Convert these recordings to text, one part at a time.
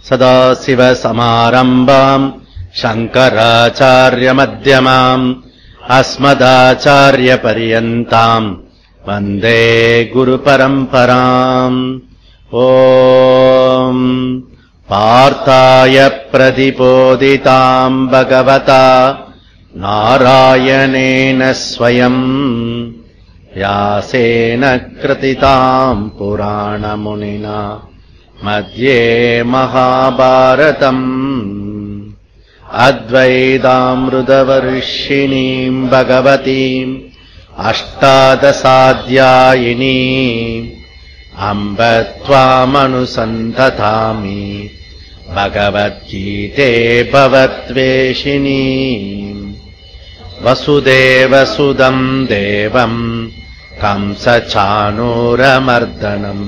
सदाशिवसमारम्भाम् शङ्कराचार्यमध्यमाम् अस्मदाचार्यपर्यन्ताम् वन्दे गुरुपरम्पराम्। ॐ पार्थाय प्रतिपोदिताम् भगवता नारायणेन स्वयम् व्यासेन कृतिताम् पुराणमुनिना मध्ये महाभारतम् अद्वैतामृतवर्षिणीम् भगवतीम् अष्टादशाध्यायिनीम् अम्ब त्वामनुसन्ततामि भगवद्गीते भवद्वेषिणीम्। वसुदेवसुदम् देवम् कंसचाणूरमर्दनम्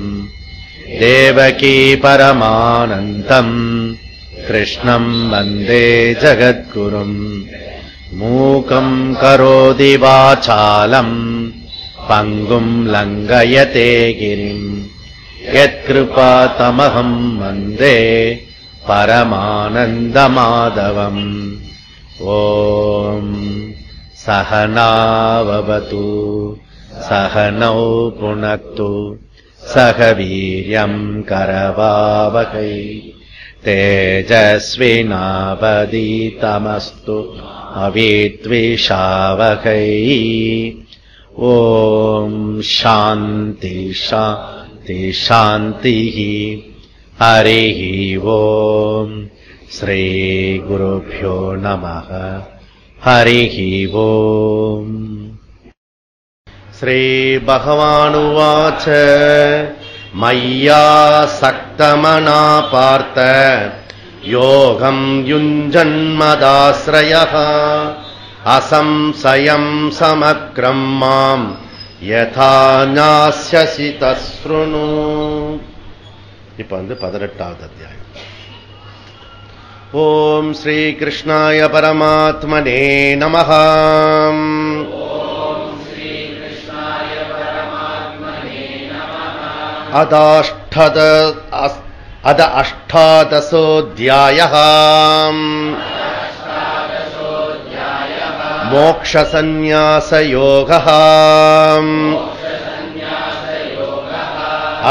देवकी परमानन्दम् कृष्णम् वन्दे जगद्गुरुम्। मूकम् करोति वाचालम् पङ्गुम् लङ्घयते गिरिम् यत्कृपातमहम् वन्दे परमानन्दमाधवम्। ॐ सहनाववतु सहनौ पुनक्तु सह वीर्यम् करवावहै तेजस्विनावधीतमस्तु अविद्विषावहै। ॐ शान्ति शान्ति शान्तिः। हरिः ॐ श्रीगुरुभ्यो नमः। हरिः ॐ। श्रीभगवानुवाच मय्यासक्तमना पार्थ योगम् युञ्जन्मदाश्रयः असंशयम् समग्रम् माम् यथा ஞாஸ்யசி தஸ்ருணு. இப்ப 18வது அத்தியாயம். ஓம் ஸ்ரீ கிருஷ்ணாய பரமாத்மனே நமஹ. अद अष्टादशोऽध्यायः मोक्षसन्न्यासयोगः।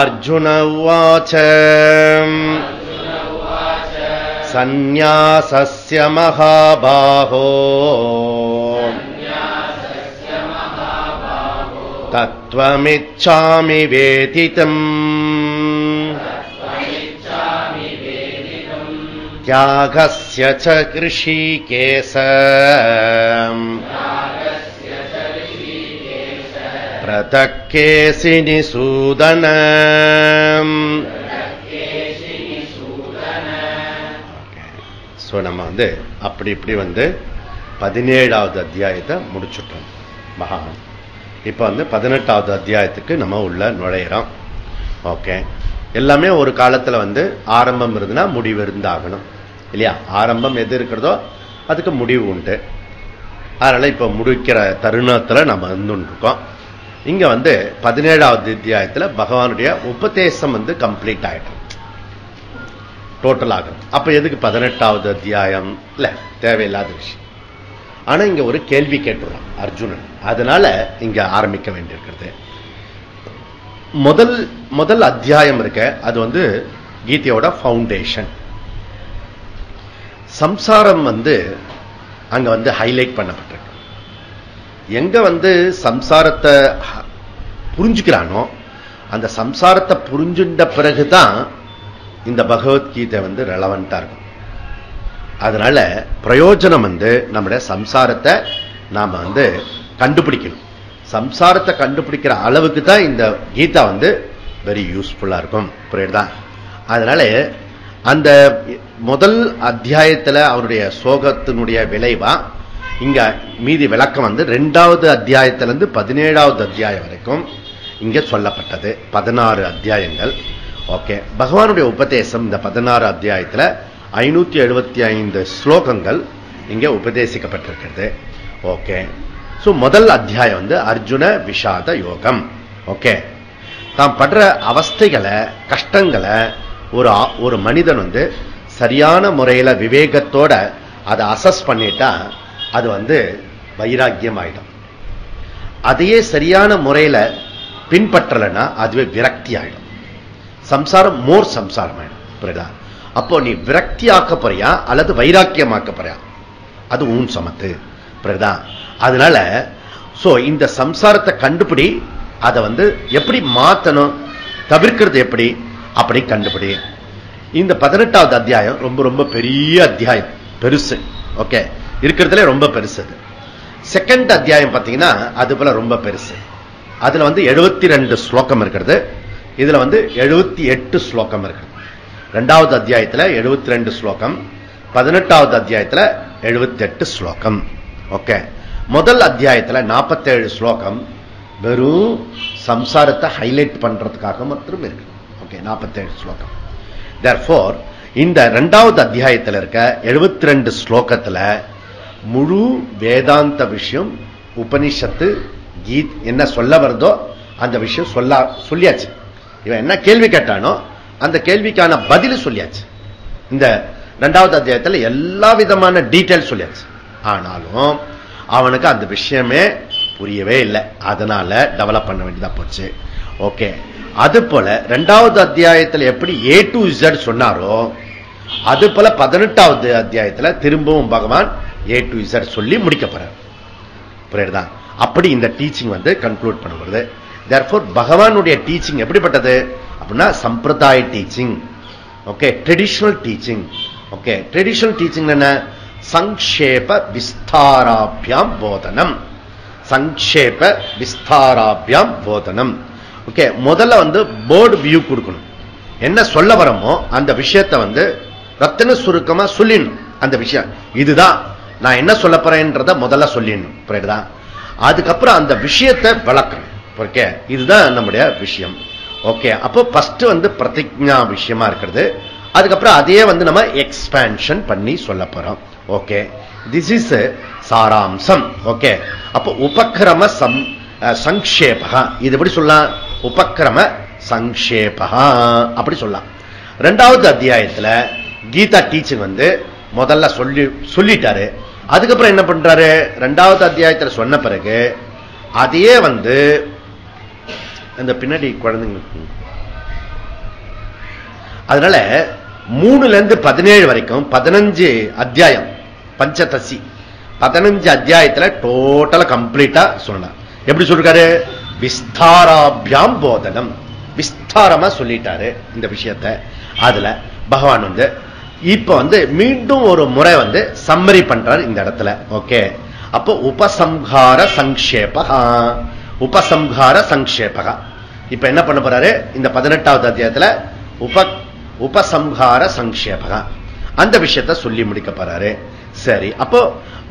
अर्जुन उवाच सन्न्यासस्य महाबाहो तत्त्वमिच्छामि वेदितम् त्यागस्य च ऋषिकेश पृथक् केशिनिसूदन. சோ நம்ம அப்படி இப்படி 17வது அத்தியாயத்தை முடிச்சுட்டோம் மகான். இப்ப 18வது அத்தியாயத்துக்கு நம்ம உள்ள நுழையிறோம். ஓகே, எல்லாமே ஒரு காலத்துல ஆரம்பம் இருந்துன்னா முடிவு இருந்தாகணும் இல்லையா? ஆரம்பம் எது இருக்கிறதோ அதுக்கு முடிவு உண்டு. அதனால இப்ப முடிக்கிற தருணத்துல நம்ம இருக்கோம். இங்க 17வது அத்தியாயத்துல பகவானுடைய உபதேசம் கம்ப்ளீட் ஆயிடும், டோட்டல் ஆகணும். அப்ப எதுக்கு 18வது அத்தியாயம்? இல்ல, தேவையில்லாத விஷயம். ஆனா இங்க ஒரு கேள்வி கேட்டுறான் அர்ஜுனன், அதனால இங்க ஆரம்பிக்க வேண்டியிருக்கிறது. முதல் அத்தியாயம் இருக்க அது கீதையோட ஃபவுண்டேஷன். சம்சாரம் அங்க ஹைலைட் பண்ணப்பட்டிருக்கு. எங்க சம்சாரத்தை புரிஞ்சுக்கிறானோ அந்த சம்சாரத்தை புரிஞ்சுட்ட பிறகுதான் இந்த பகவத்கீதை ரெலவெண்டா இருக்கும். அதனால பிரயோஜனம் நம்முடைய சம்சாரத்தை நாம கண்டுபிடிக்கணும். சம்சாரத்தை கண்டுபிடிக்கிற அளவுக்கு தான் இந்த கீதா வெரி யூஸ்ஃபுல்லா இருக்கும். புரியுதா? அதனால அந்த முதல் அத்தியாயத்துல அவருடைய சோகத்தினுடைய விளைவா இங்க மீதி விளக்கம் 2வது அத்தியாயத்திலிருந்து 17வது அத்தியாயம் வரைக்கும் இங்க சொல்லப்பட்டது. 16 அத்தியாயங்கள். ஓகே, பகவானுடைய உபதேசம் இந்த 16 அத்தியாயத்துல 575 ஸ்லோகங்கள் இங்க உபதேசிக்கப்பட்டிருக்கிறது. ஓகே, சோ முதல் அத்தியாயம் அர்ஜுன விஷாத யோகம். ஓகே, தாம் படுற அவஸ்தைகளை கஷ்டங்களை ஒரு மனிதன் சரியான முறையில விவேகத்தோட அதை அசஸ் பண்ணிட்டா அது வைராக்கியம் ஆயிடும். அதையே சரியான முறையில பின்பற்றலைன்னா அதுவே விரக்தி ஆயிடும். சம்சாரம் மோர் சம்சாரம் ஆயிடும். புரியுதா? அப்போ நீ விரக்தி ஆக்க போறியா அல்லது வைராக்கியமாக்க போறியா, அது உன் சமத்து. புரியுதா? அதனால இந்த சம்சாரத்தை கண்டுபிடி, அதை எப்படி மாத்தணும், தவிர்க்கிறது எப்படி அப்படி கண்டுபிடி. இந்த 18வது அத்தியாயம் ரொம்ப ரொம்ப பெரிய அத்தியாயம், பெருசு. ஓகே, இருக்கிறதுல ரொம்ப பெருசு. செகண்ட் அத்தியாயம் பார்த்தீங்கன்னா அது போல ரொம்ப பெருசு. அதுல 72 ஸ்லோகம் இருக்கிறது. இதுல 78 ஸ்லோகம் இருக்கிறது. 2வது அத்தியாயத்துல 72 ஸ்லோகம், 18வது அத்தியாயத்துல 78 ஸ்லோகம். ஓகே, முதல் அத்தியாயத்துல 47 ஸ்லோகம் வெறும் சம்சாரத்தை ஹைலைட் பண்றதுக்காக மட்டும் இருக்கு. ஓகே, 47 ஸ்லோகம். Therefore, இந்த 2வது அத்தியாயத்தில் இருக்க 72 ஸ்லோகத்துல முழு வேதாந்த விஷயம், உபனிஷத்து, கீத் என்ன சொல்ல வருதோ அந்த விஷயம் சொல்லியாச்சு. இவன் என்ன கேள்வி கேட்டானோ அந்த கேள்விக்கான பதில் சொல்லியாச்சு. இந்த 2வது அத்தியாயத்தில் எல்லா விதமான டீடைல் சொல்லியாச்சு. ஆனாலும் அவனுக்கு அந்த விஷயமே புரியவே இல்லை. அதனால டெவலப் பண்ண வேண்டியதா போச்சு. ஓகே, அது போல 2வது அத்தியாயத்தில் எப்படி A to Z சொன்னாரோ அது போல 18வது அத்தியாயத்தில் திரும்பவும் பகவான் A to Z சொல்லி முடிக்கப்படுறார். புரியுதா? அப்படி இந்த டீச்சிங் கன்க்ளூட் பண்ணுவது. Therefore, பகவானுடைய டீச்சிங் எப்படிப்பட்டது அப்படின்னா சம்பிரதாய teaching. Okay, traditional teaching. Okay, traditional teaching என்ன? சங்கேப விஸ்தாராபியாம் போதனம். சங்கேப விஸ்தாராபியாம் போதனம். ஓகே, முதல்ல போர்டு வியூ கொடுக்கணும். என்ன சொல்ல வரமோ அந்த விஷயத்தை ரத்தின சுருக்கமா சொல்லிடணும். அந்த விஷயம் இதுதான் நான் என்ன சொல்ல போறேன்றத முதல்ல சொல்லிடணும். புரியுதா? அதுக்கப்புறம் அந்த விஷயத்தை விளக்கணும். ஓகே, இதுதான் நம்முடைய விஷயம். ஓகே, அப்போ ஃபர்ஸ்ட் பிரதிஜ்ஞா விஷயமா இருக்கிறது. அதுக்கப்புறம் அதையே நம்ம எக்ஸ்பேன்ஷன் பண்ணி சொல்ல போறோம். ஓகே, திஸ் இஸ் சாராம்சம். ஓகே, அப்போ உபக்கிரம சங்கேபகா, இது எப்படி சொல்லலாம்? உபக்கிரம சங்கேபகா அப்படி சொல்லலாம். 2வது அத்தியாயத்தில் கீதா டீச்சிங் முதல்ல சொல்லிட்டாரு. அதுக்கப்புறம் என்ன பண்றாரு? 2வது அத்தியாயத்தில் சொன்ன பிறகு அதையே அந்த பின்னாடி குழந்தைங்களுக்கு, அதனால 3ல இருந்து 17 வரைக்கும் 15 அத்தியாயம் பஞ்சதசி 15 அத்தியாயத்தில் டோட்டலா கம்ப்ளீட்டா சொன்னார். எப்படி சொல்றாரு? விஸ்தாராபியாம் போதனம். விஸ்தாரமா சொல்லிட்டாரு இந்த விஷயத்தை. அதுல பகவான் இப்ப மீண்டும் ஒரு முறை சம்மரி பண்றாரு இந்த இடத்துல. ஓகே, அப்போ உபசம்ஹார சங்கேபகா. உபசம்ஹார சங்கேபகா இப்ப என்ன பண்ண போறாரு? இந்த 18வது அத்தியாயத்துல உபசம்ஹார சங்கேபகா அந்த விஷயத்தை சொல்லி முடிக்க போறாரு. சரி, அப்போ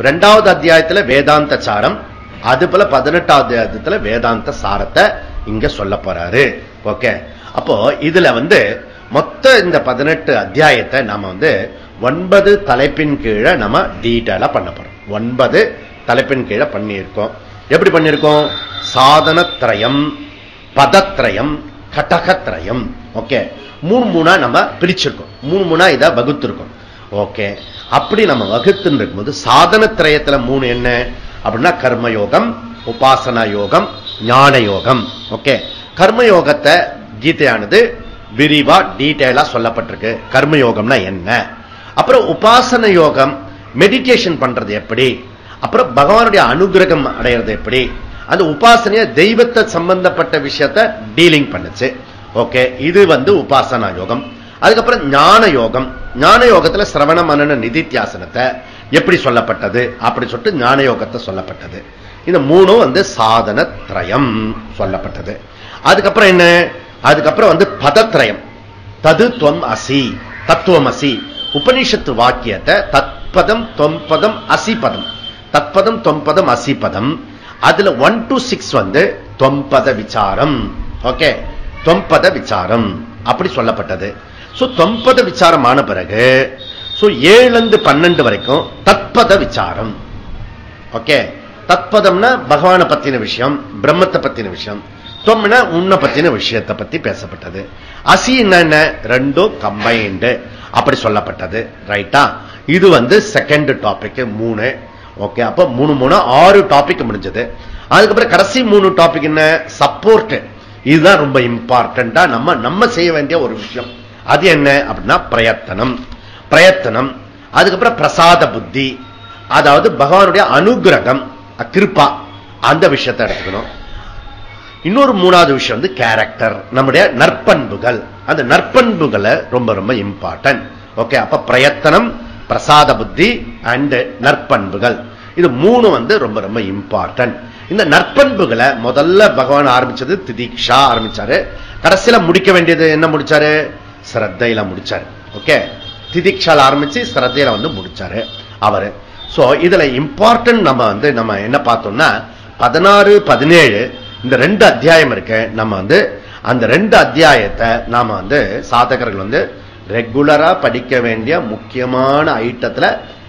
2வது அத்தியாயத்துல வேதாந்த சாரம், அது போல 18வது அத்தியாயத்துல வேதாந்த சாரத்தை இங்க சொல்ல போறாரு. ஓகே, அப்போ இதுல மொத்த இந்த 18 அத்தியாயத்தை நாம 9 தலைப்பின் கீழே நம்ம டீட்டெயிலா பண்ண போறோம். 9 தலைப்பின் கீழே பண்ணியிருக்கோம். எப்படி பண்ணியிருக்கோம்? சாதனத்ரயம், பதத்ரயம், கடகத்ரயம். ஓகே, 3 நம்ம பிரிச்சிருக்கோம். 3 இதை வகுத்திருக்கோம். ஓகே, அப்படி நம்ம வகுத்துன்னு இருக்கும்போது சாதனத்ரயத்துல 3 என்ன அப்படின்னா கர்மயோகம், உபாசனா யோகம், ஞான யோகம். ஓகே, கர்மயோகத்தை கீதையானது விரிவா டீடைலா சொல்லப்பட்டிருக்கு. கர்மயோகம்னா என்ன, அப்புறம் உபாசன யோகம் மெடிடேஷன் பண்றது எப்படி, அப்புறம் பகவானுடைய அனுகிரகம் அடையிறது எப்படி, அந்த உபாசனைய தெய்வத்தை சம்பந்தப்பட்ட விஷயத்தை டீலிங் பண்ணுச்சு. ஓகே, இது உபாசனா யோகம். அதுக்கப்புறம் ஞான யோகம். ஞான யோகத்துல சிரவண மனன நிதித்தியாசனத்தை எப்படி சொல்லப்பட்டது அப்படி சொல்லிட்டு ஞான யோகத்தை சொல்லப்பட்டது. இந்த 3 சாதன திரயம் சொல்லப்பட்டது. அதுக்கப்புறம் என்ன? அதுக்கப்புறம் பதத்ரயம், தது துவம் அசி, தத்துவம் அசி. உபனிஷத்து வாக்கியத்தை தத்பதம் தொம்பதம் அசிபதம், தத்பதம் தொம்பதம் அசிபதம். அதுல 1 to 6 தொம்பத விசாரம். ஓகே, தொம்பத விசாரம் அப்படி சொல்லப்பட்டது. தொம்பத விசாரம் ஆன பிறகு 7 12 வரைக்கும் தத்பத விசாரம். ஓகே, தத்பதம்னா பகவானை பத்தின விஷயம், பிரம்மத்தை பத்தின விஷயம். தொம்னா உன்னை பத்தின விஷயத்தை பத்தி பேசப்பட்டது. அசி என்ன? 2 கம்பைன்டு. அப்படி சொல்லப்பட்டது. ரைட்டா? இது செகண்ட் டாபிக் 3. ஓகே, அப்ப 3 3 6 டாபிக் முடிஞ்சது. அதுக்கப்புறம் கடைசி 3 டாபிக் என்ன? சப்போர்ட். இதுதான் ரொம்ப இம்பார்ட்டண்டா நம்ம செய்ய வேண்டிய ஒரு விஷயம். அது என்ன அப்படின்னா பிரயத்தனம். அதுக்கப்புறம் பிரசாத புத்தி, அதாவது பகவானுடைய அனுகிரகம், கிருபா, அந்த விஷயத்தை எடுத்துக்கணும். இன்னொரு 3வது விஷயம் கேரக்டர், நம்முடைய நற்பண்புகள். அந்த நற்பண்புகளை ரொம்ப ரொம்ப இம்பார்ட்டன்ட். ஓகே, அப்ப பிரயத்தனம், பிரசாத புத்தி அண்ட் நற்பண்புகள், இது 3 ரொம்ப ரொம்ப இம்பார்ட்டன்ட். இந்த நற்பண்புகளை முதல்ல பகவான் ஆரம்பிச்சது திதிக்ஷா ஆரம்பிச்சாரு. கடைசியில முடிக்க வேண்டியது என்ன முடிச்சாரு? ஸ்ரத்தையில முடிச்சாரு. ஓகே, திதிக்ஷால ஆரம்பிச்சு ஸ்ரத்தையில முடிச்சாரு அவரு. சோ இதுல இம்பார்ட்டன்ட் நம்ம என்ன பார்த்தோம்னா 16 17 இந்த 2 அத்தியாயம் இருக்கு. நம்ம அந்த 2 அத்தியாயத்தை நாம சாதகர்கள் ரெகுலரா படிக்க வேண்டிய முக்கியமான ஐட்டத்துல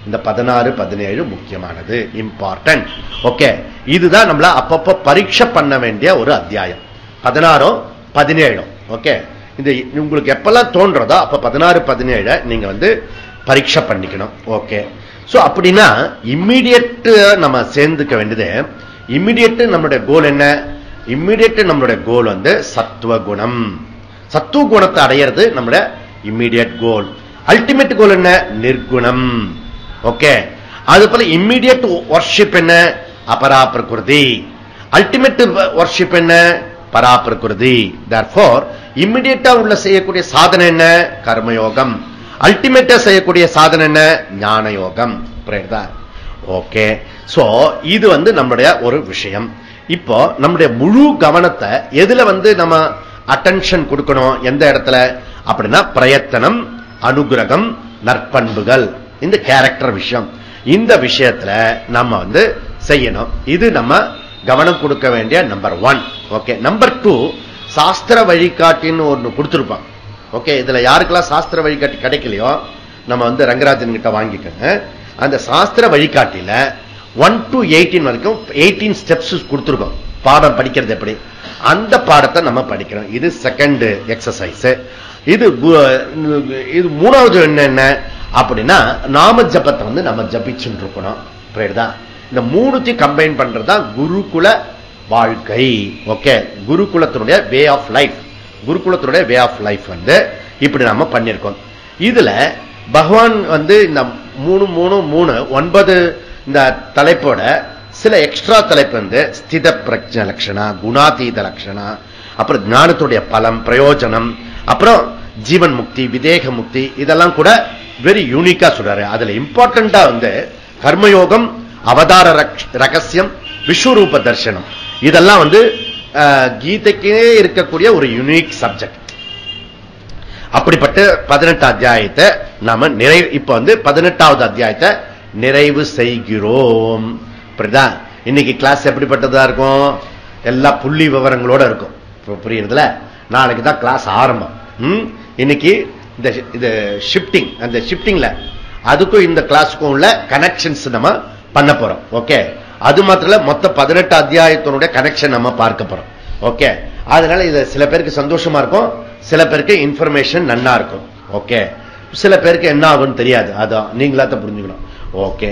இந்த 16 17 முக்கியமானது, இம்பார்ட்டன்ட். ஓகே, இதுதான் நம்மள அப்பப்ப பரீட்சை பண்ண வேண்டிய ஒரு அத்தியாயம் 16 17. ஓகே, இது உங்களுக்கு எப்பெல்லாம் தோன்றதோ அப்ப 16 17 நீங்க பரீட்சை பண்ணிக்கணும். ஓகே, சோ அப்படின்னா இம்மிடியேட் நம்ம சேர்ந்துக்க வேண்டியது. இம்மிடியேட் நம்மளுடைய கோல் என்ன? இம்மிடியேட் நம்மளுடைய கோல் சத்துவ குணம். சத்துவ குணத்தை அடையிறது நம்மளுடைய இம்மிடியேட் கோல். அல்டிமேட் கோல் என்ன? நிர்குணம். ஓகே, அது போல இம்மிடியேட் வர்ஷிப் என்ன? அபராபிரகிருதி. அல்டிமேட் வர்ஷிப் என்ன? பராபிரகிருதி. தேர்ஃபோர் இம்மிடியேட்டா உள்ள செய்யக்கூடிய சாதனை என்ன? கர்மயோகம். அல்டிமேட்டா செய்யக்கூடிய சாதனை என்ன? ஞான யோகம். புரியுதா? ஓகே, சோ இது நம்மளுடைய ஒரு விஷயம். இப்போ நம்முடைய முழு கவனத்தை எதுல நம்ம அட்டென்ஷன் கொடுக்கணும்? எந்த இடத்துல அப்படின்னா பிரயத்தனம், அனுகிரகம், நற்பண்புகள், இந்த கேரக்டர் விஷயம். இந்த விஷயத்துல நம்ம செய்யணும். இது நம்ம கவனம் கொடுக்க வேண்டிய நம்பர் 1. ஓகே, நம்பர் 2 சாஸ்திர வழிகாட்டின்னு ஒன்று கொடுத்திருப்பான். ஓகே, இதுல யாருக்கெல்லாம் சாஸ்திர வழிகாட்டி கிடைக்கலையோ நம்ம ரங்கராஜன் கிட்ட வாங்கிக்கோங்க. அந்த சாஸ்திர வழிகாட்டில 1 to 18 வரைக்கும் 18 ஸ்டெப்ஸ் கொடுத்திருக்கோம். பாடம் படிக்கிறது எப்படி, அந்த பாடத்தை நம்ம படிக்கிறோம். இது செகண்ட் எக்ஸசைஸ். இது 3வது என்ன அப்படின்னா நாம ஜபத்தை நம்ம ஜபிச்சுட்டு இருக்கணும். புரியுதா? இந்த 3த்தையும் கம்பைன் பண்றதுதான் குருகுல வாழ்க்கை. ஓகே, குருகுலத்தினுடைய வே ஆஃப் லைஃப். குருகுலத்தினுடைய வே ஆஃப் லைஃப் இப்படி நாம பண்ணிருக்கோம். இதுல பகவான் இந்த 3 3 3 9 இந்த தலைப்போட சில எக்ஸ்ட்ரா தலைப்பு ஸ்தித பிரஜ்ஞ லட்சணா, குணாதீத லட்சணா, அப்புறம் ஞானத்துடைய பலம், பிரயோஜனம், அப்புறம் ஜீவன் முக்தி, விதேக முக்தி, இதெல்லாம் கூட வெரி யூனிக்கா சொல்றாரு. அதுல இம்பார்ட்டண்டா கர்மயோகம், அவதார ரகசியம், விஸ்வரூப தர்சனம், இதெல்லாம் கீதைக்கே இருக்கக்கூடிய ஒரு யூனிக் சப்ஜெக்ட். அப்படிப்பட்ட 18 அத்தியாயத்தை நாம இப்ப 18வது அத்தியாயத்தை நிறைவு செய்கிறோம். இன்னைக்கு கிளாஸ் எப்படிப்பட்டதா இருக்கும்? எல்லா புள்ளி விவரங்களோட இருக்கும். புரியுறதுல? நாளைக்கு தான் கிளாஸ் ஆரம்பம். இன்னைக்கு இந்த ஷிப்டிங், அந்த ஷிப்டிங்ல அதுக்கும் இந்த கிளாஸுக்கும் உள்ள கனெக்ஷன்ஸ் நம்ம பண்ண போறோம். ஓகே, அது மாத்திரம் மொத்த 18 அத்தியாயத்தினுடைய கனெக்ஷன் நம்ம பார்க்க போறோம். ஓகே, அதனால இது சில பேருக்கு சந்தோஷமா இருக்கும், சில பேருக்கு இன்ஃபர்மேஷன் நன்னா இருக்கும். ஓகே, சில பேருக்கு என்ன ஆகும்னு தெரியாது, அதான் நீங்களா தான் புரிஞ்சுக்கணும். ஓகே,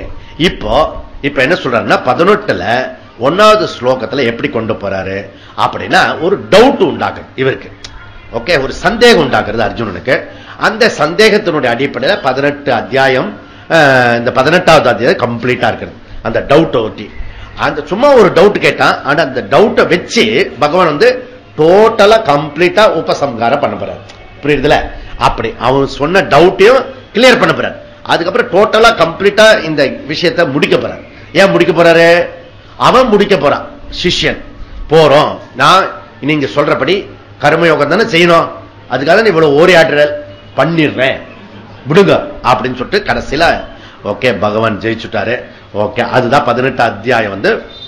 இப்ப என்ன சொல்றாருன்னா 18ல 1வது ஸ்லோகத்துல எப்படி கொண்டு போறாரு அப்படின்னா ஒரு டவுட் உண்டாக்குது இவருக்கு. ஓகே, ஒரு சந்தேகம் உண்டாக்குறது அர்ஜுனனுக்கு. அந்த சந்தேகத்தினுடைய அடிப்படையில் 18 அத்தியாயம், இந்த 18வது அத்தியாயம் கம்ப்ளீட்டா இருக்கிறது. அந்த டவுட்டை ஒட்டி அந்த சும்மா ஒரு டவுட் கேட்டான். ஆனா அந்த டவுட்டை வச்சு பகவான் டோட்டலா கம்ப்ளீட்டா உபசம்ஹாரம் பண்ண போறாரு. புரியுதுல? அப்படி அவன் சொன்ன டவுட்டையும் கிளியர் பண்ண போறாரு. அதுக்கப்புறம் டோட்டலா கம்ப்ளீட்டா இந்த விஷயத்தை முடிக்க போறாரு. ஏன் முடிக்க போறாரு? அவன் முடிக்க போறான், சிஷ்யன். போறோம், நான் நீங்க சொல்றபடி கர்மயோகம் தானே செய்யணும், அதுக்காக நீ இவ்வளவு ஓரியாற்றல் பண்ணிடுறேன் விடுங்க அப்படின்னு சொல்லிட்டு கடைசியில ஓகே பகவான் ஜெயிச்சுட்டாரு. ஓகே, அதுதான் 18 அத்தியாயம்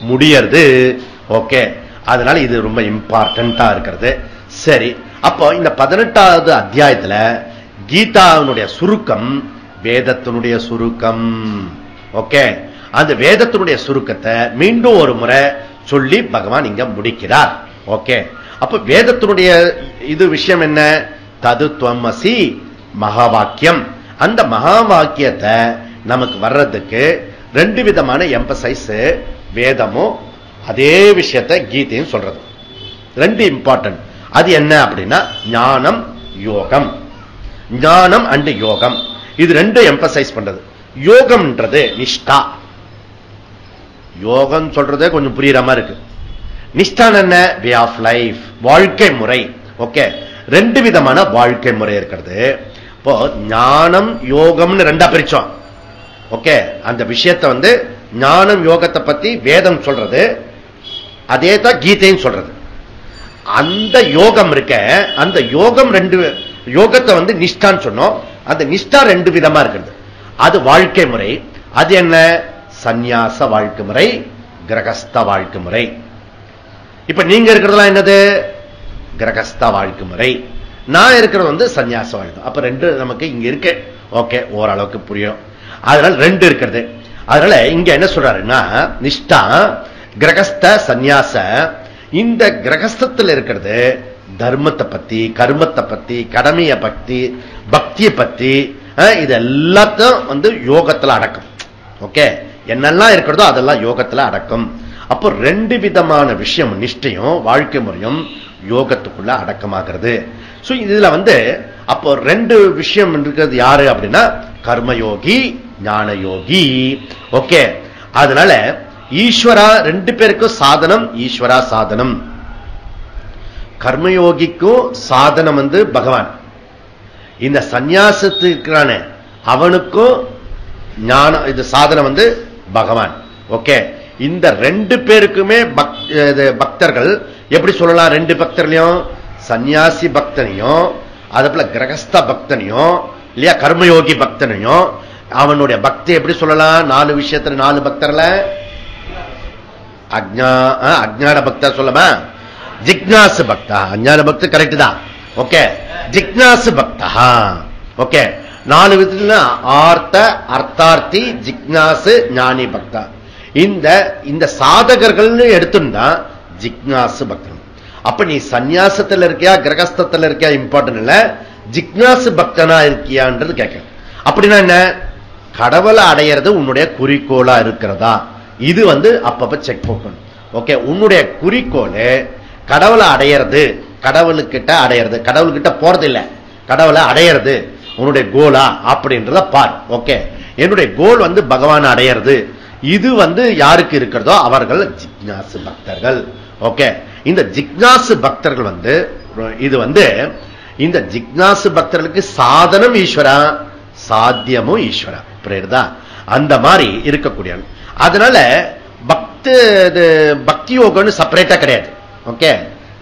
முடியறது. ஓகே, அதனால இது ரொம்ப இம்பார்ட்டன்டா இருக்கிறது. சரி, அப்போ இந்த 18வது அத்தியாயத்துல கீதாவினுடைய சுருக்கம், வேதத்தினுடைய சுருக்கம். ஓகே, அந்த வேதத்தினுடைய சுருக்கத்தை மீண்டும் ஒரு முறை சொல்லி பகவான் இங்க முடிக்கிறார். ஓகே, அப்ப வேதத்தினுடைய இது விஷயம் என்ன? ததுத்வமசி மகா வாக்கியம். அந்த மகா வாக்கியத்தை நமக்கு வர்றதுக்கு ரெண்டு விதமான எம்பசைஸ் வேதமும் அதே விஷயத்தை கீதையும் சொல்றது. ரெண்டு இம்பார்ட்டன்ட். அது என்ன அப்படின்னா ஞானம் யோகம். ஞானம் அண்ட் யோகம் இது ரெண்டு எம்பசைஸ் பண்றது. யோகம்ன்றது நிஷ்டா. யோகம் சொல்றதே கொஞ்சம் புரியுற மாதிரி இருக்கு. நிஷ்டான் என்ன? வே ஆஃப் லைஃப், வாழ்க்கை முறை. ஓகே, ரெண்டு விதமான வாழ்க்கை முறை இருக்கிறது. இப்போ ஞானம் யோகம்னு ரெண்டா பிரிச்சோம். ஓகே, அந்த விஷயத்தை ஞானம் யோகத்தை பத்தி வேதம் சொல்றது, அதே தான் கீதையும் சொல்றது. அந்த யோகம் இருக்க, அந்த யோகம் ரெண்டு யோகத்தை நிஷ்டான்னு சொன்னோம். அந்த நிஷ்டா ரெண்டு விதமா இருக்கிறது. அது வாழ்க்கை முறை. அது என்ன? சந்நியாச வாழ்க்கை முறை, கிரகஸ்த வாழ்க்கை முறை. இப்ப நீங்க இருக்கிறதெல்லாம் என்னது? கிரகஸ்த வாழ்க்கை முறை. நான் இருக்கிறது சந்நியாச வாழ்க்கை. அப்ப ரெண்டு நமக்கு இங்க இருக்கு. ஓகே, ஓரளவுக்கு புரியும். அதனால ரெண்டு இருக்கிறது. அதனால இங்க என்ன சொல்றாருன்னா நிஷ்டா, கிரகஸ்த, சந்நியாச. இந்த கிரகஸ்தத்தில் இருக்கிறது தர்மத்தை பத்தி, கர்மத்தை பத்தி, கடமையை பத்தி, பக்தியை பத்தி, இது எல்லாத்தையும் யோகத்துல அடக்கும். ஓகே, என்னெல்லாம் இருக்கிறதோ அதெல்லாம் யோகத்துல அடக்கும். அப்போ ரெண்டு விதமான விஷயம், நிஷ்டையும் வாழ்க்கை முறையும் யோகத்துக்குள்ள அடக்கமாகிறது. இதுல அப்போ ரெண்டு விஷயம் இருக்கிறது யாரு அப்படின்னா கர்மயோகி, ஞான யோகி. ஓகே, அதனால ஈஸ்வரா ரெண்டு பேருக்கும் சாதனம் ஈஸ்வரா சாதனம். கர்மயோகிக்கும் சாதனம் பகவான். இந்த சந்நியாசத்துக்கான அவனுக்கும் ஞானம் இது சாதனம் பகவான். ஓகே, இந்த ரெண்டு பேருக்குமே பக்தர்கள் எப்படி சொல்லலாம்? ரெண்டு பக்தர்களையும், சன்னியாசி பக்தனையும், அதே போல கிரகஸ்த பக்தனையும் இல்லையா, கர்மயோகி பக்தனையும் அவனுடைய பக்தி எப்படி சொல்லலாம்? நாலு விஷயத்துல நாலு பக்தர்ல அஜ்ஞான பக்தா சொல்லமா, ஜிக்னாசு பக்தா. அஜ்ஞான பக்தி கரெக்ட் தான். ஓகே, ஜிக்னாசு பக்தா. ஓகே, நாலு விதத்துல ஆர்த்த, அர்த்தார்த்தி, ஜிக்னாசு, ஞானி பக்தா. இந்த சாதகர்கள் எடுத்துட்டா ஜிக்னாசு பக்தன். அப்ப நீ சந்நியாசத்துல இருக்கியா கிரகஸ்தத்துல இருக்கியா இம்பார்ட்டன்ட் இல்ல, ஜிக்னாசு பக்தனா இருக்கியான்றது கேட்க. அப்படின்னா என்ன? கடவுளை அடையிறது உன்னுடைய குறிக்கோளா இருக்கிறதா? இது அப்பப்ப செக் பண்ணணும். ஓகே, உன்னுடைய குறிக்கோள் கடவுளை அடையிறது, கடவுளுக்கிட்ட அடையிறது, கடவுள்கிட்ட போறது இல்ல, கடவுளை அடையிறது உன்னுடைய கோலா அப்படின்றத பார். ஓகே, என்னுடைய கோல் பகவான் அடையிறது. இது யாருக்கு இருக்கிறதோ அவர்கள் ஜிக்னாசு பக்தர்கள். ஓகே, இந்த ஜிக்னாசு பக்தர்கள் இது இந்த ஜிக்னாசு பக்தர்களுக்கு சாதனம் ஈஸ்வரா, சாத்தியமும் ஈஸ்வரா. புரியுதா? அந்த மாதிரி இருக்கக்கூடிய. அதனால பக்தி யோகம்னு செப்பரேட்டா கிடையாது. ஓகே,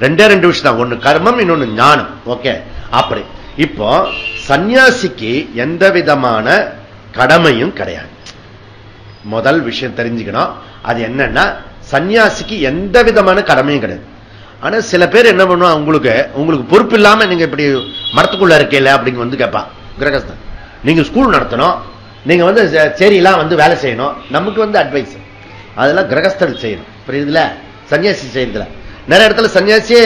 ரெண்டே ரெண்டு விஷயம் தான், ஒன்னு கர்மம், இன்னொன்னு ஞானம். ஓகே, அப்படி. இப்போ சன்னியாசிக்கு எந்த விதமான கடமையும் கிடையாது. முதல் விஷயம் தெரிஞ்சுக்கணும். அது என்னன்னா சன்னியாசிக்கு எந்த விதமான கடமையும் கிடையாது. ஆனா சில பேர் என்ன பண்ணுவோம், உங்களுக்கு பொறுப்பு இல்லாம நீங்க இப்படி மரத்துக்குள்ள இருக்கல அப்படின்னு கேட்பான். கிரகஸ்தன் நீங்க ஸ்கூல் நடத்தணும், நீங்க சேரியெல்லாம் வேலை செய்யணும், நமக்கு அட்வைஸ் அதெல்லாம் கிரகஸ்தன் செய்யணும். புரியுதுல? சன்னியாசி செய்யறதுல நிறைய இடத்துல சன்னியாசியே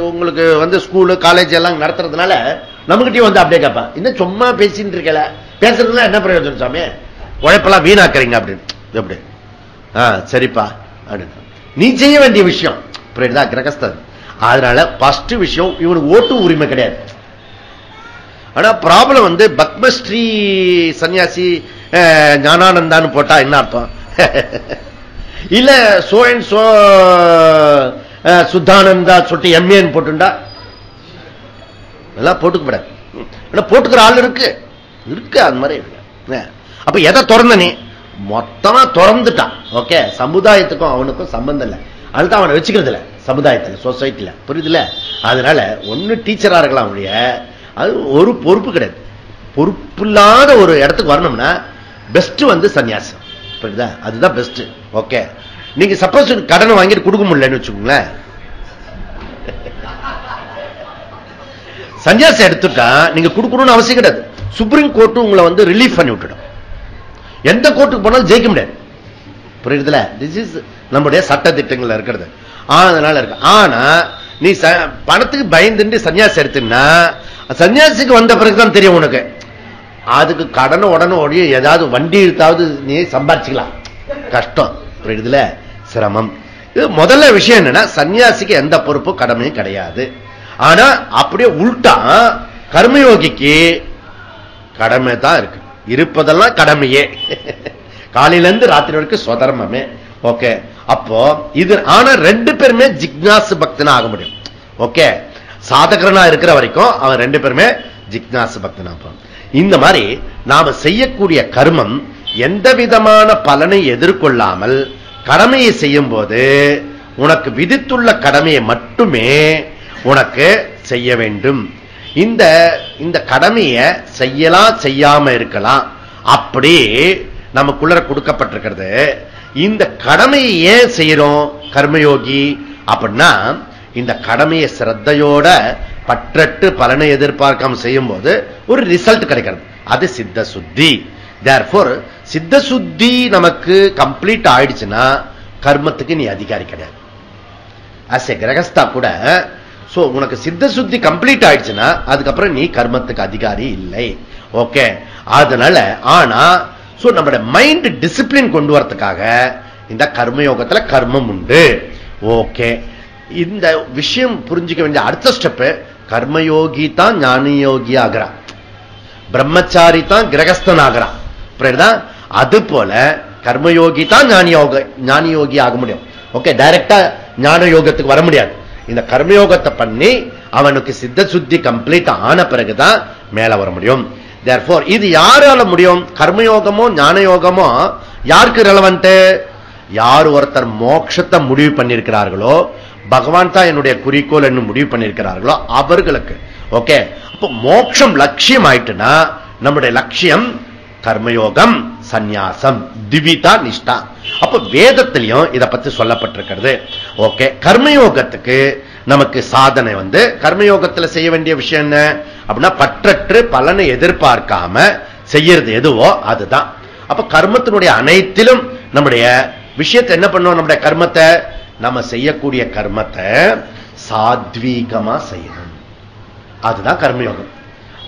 உங்களுக்கு ஸ்கூலு காலேஜ் எல்லாம் நடத்துறதுனால நம்மகிட்டயும் அப்படியே கேட்பான், இன்னும் சும்மா பேசிட்டு இருக்கல, பேசுறதுல என்ன பிரயோஜனம் சாமி, உழைப்பெல்லாம் வீணாக்குறீங்க அப்படின்னு. எப்படி? சரிப்பா அப்படின்னு நீ செய்ய வேண்டிய விஷயம். புரியுதா? கிரகஸ்தன். அதனால ஃபர்ஸ்ட் விஷயம், இவனுக்கு ஓட்டு உரிமை கிடையாது. ஆனா ப்ராப்ளம் பத்மஸ்ரீ சன்னியாசி ஞானானந்தான்னு போட்டா என்ன அர்த்தம்? இல்ல சோ அண்ட் சோ சுத்தானந்தா சொல்லிட்டு எம்ஏன்னு போட்டுண்டா எல்லாம் போட்டுக்கூடாது. போட்டுக்கிற ஆள் இருக்கு அது மாதிரி. அப்ப எதை திறந்த நீ மொத்தமா திறந்துட்டான். ஓகே, சமுதாயத்துக்கும் அவனுக்கும் சம்பந்தம் இல்லை, அதுதான் அவனை வச்சுக்கிறது இல்லை சமுதாயத்தில், சொசைட்டில. புரியுதுல? அதனால ஒன்னு டீச்சரா இருக்கலாம் அவனுடைய, அது ஒரு பொறுப்பு கிடையாது. பொறுப்பு இல்லாத ஒரு இடத்துக்கு வரணும்னா பெஸ்ட் சன்னியாசம். புரியுதா? அதுதான் பெஸ்ட். ஓகே, நீங்க சப்போஸ் கடன் வாங்கிட்டு கொடுக்க முடியலன்னு வச்சுக்கோங்களேன், சன்னியாசம் எடுத்துட்டா நீங்க கொடுக்கணும்னு அவசியம் கிடையாது. சுப்ரீம் கோர்ட்டு உங்களை ரிலீஃப் பண்ணி விட்டுடும். எந்த கோர்ட்டுக்கு போனாலும் ஜெயிக்க முடியாது. புரியுதுல? திஸ் இஸ் நம்முடைய சட்ட திட்டங்கள் இருக்கிறது. அதனால இருக்கு. ஆனா நீ பணத்துக்கு பயந்துட்டு சன்னியாசி எடுத்துன்னா, சன்னியாசிக்கு வந்த பிறகுதான் தெரியும் உனக்கு அதுக்கு கடனை உடனே ஓடி ஏதாவது வண்டி எடுத்தாவது நீ சம்பாதிச்சுக்கலாம், கஷ்டம். இதுல சிரமம். இது முதல்ல விஷயம் என்னன்னா, சன்னியாசிக்கு எந்த பொறுப்பும் கடமையும் கிடையாது. ஆனா அப்படியே உள்டா கர்மயோகிக்கு கடமை தான் இருக்கு, இருப்பதெல்லாம் கடமையே, காலையில இருந்து ராத்திரி வரைக்கும் சுதர்மமே. ஓகே, அப்போ இது ஆனா ரெண்டு பேருமே ஜிக்னாசு பக்தனா ஆக முடியும். ஓகே, சாதகரனா இருக்கிற வரைக்கும் அவன் ரெண்டு பேருமே ஜிக்னாசு பக்தனா. இந்த மாதிரி நாம செய்யக்கூடிய கர்மம் எந்த விதமான பலனை எதிர்கொள்ளாமல் கடமையை செய்யும் போது உனக்கு விதித்துள்ள கடமையை மட்டுமே உனக்கு செய்ய வேண்டும். இந்த கடமையை செய்யலாம் செய்யாம இருக்கலாம், அப்படி நமக்குள்ள கொடுக்கப்பட்டிருக்கிறது. இந்த கடமையை ஏன் செய்யறோம் கர்மயோகி அப்படின்னா, இந்த கடமையை சிரத்தையோட பற்றட்டு பலனை எதிர்பார்க்காம செய்யும் போது ஒரு ரிசல்ட் கிடைக்கிறது, அது சித்த சுத்தி. தேர்ஃபோர் சித்த சுத்தி நமக்கு கம்ப்ளீட் ஆயிடுச்சுன்னா கர்மத்துக்கு நீ அதிகாரி கிடையாது. அஸ் எ கிரகஸ்தா கூட சோ உனக்கு சித்த சுத்தி கம்ப்ளீட் ஆயிடுச்சுன்னா அதுக்கப்புறம் நீ கர்மத்துக்கு அதிகாரி இல்லை. ஓகே, அதனால ஆனா நம்முடைய மைண்ட் டிசிப்ளின் கொண்டு வரதுக்காக இந்த கர்மயோகத்துல கர்மம் உண்டு. ஓகே, இந்த விஷயம் புரிஞ்சுக்க வேண்டிய அடுத்த ஸ்டெப், கர்மயோகி தான் ஞானி யோகி ஆகிறான், பிரம்மச்சாரி தான் கிரகஸ்தன் ஆகிறான். அது போல கர்மயோகி தான் ஞானி யோகி ஆக முடியும். ஓகே, டைரக்டா ஞான யோகத்துக்கு வர முடியாது. இந்த கர்மயோகத்தை பண்ணி அவனுக்கு சித்த சுத்தி கம்ப்ளீட் ஆன பிறகுதான் மேல வர முடியும். Therefore இது யாரால முடியும்? கர்மயோகமோ ஞான யோகமோ யாருக்கு ரெலவென்ட்? யார் ஒருத்தர் மோட்சத்தை முடிவு பண்ணிருக்கிறார்களோ, பகவான் தான் என்னுடைய குறிக்கோள் என்று முடிவு பண்ணிருக்கிறார்களோ அவர்களுக்கு. ஓகே, அப்போ மோட்சம் லட்சியம் ஆயிட்டுனா நம்முடைய லட்சியம் கர்மயோகம், சந்நியாசம், திவிதா நிஷ்டா. அப்ப வேதத்திலையும் இதை பத்தி சொல்லப்பட்டிருக்கிறது. ஓகே, கர்மயோகத்துக்கு நமக்கு சாதனை கர்மயோகத்தில் செய்ய வேண்டிய விஷயம் என்ன அப்படின்னா, பற்றற்று பலனை எதிர்பார்க்காம செய்யறது எதுவோ அதுதான். அப்ப கர்மத்தினுடைய அனைத்திலும் நம்முடைய விஷயத்தை என்ன பண்ணுவோம், நம்முடைய கர்மத்தை நம்ம செய்யக்கூடிய கர்மத்தை சாத்வீகமா செய்யணும். அதுதான் கர்மயோகம்.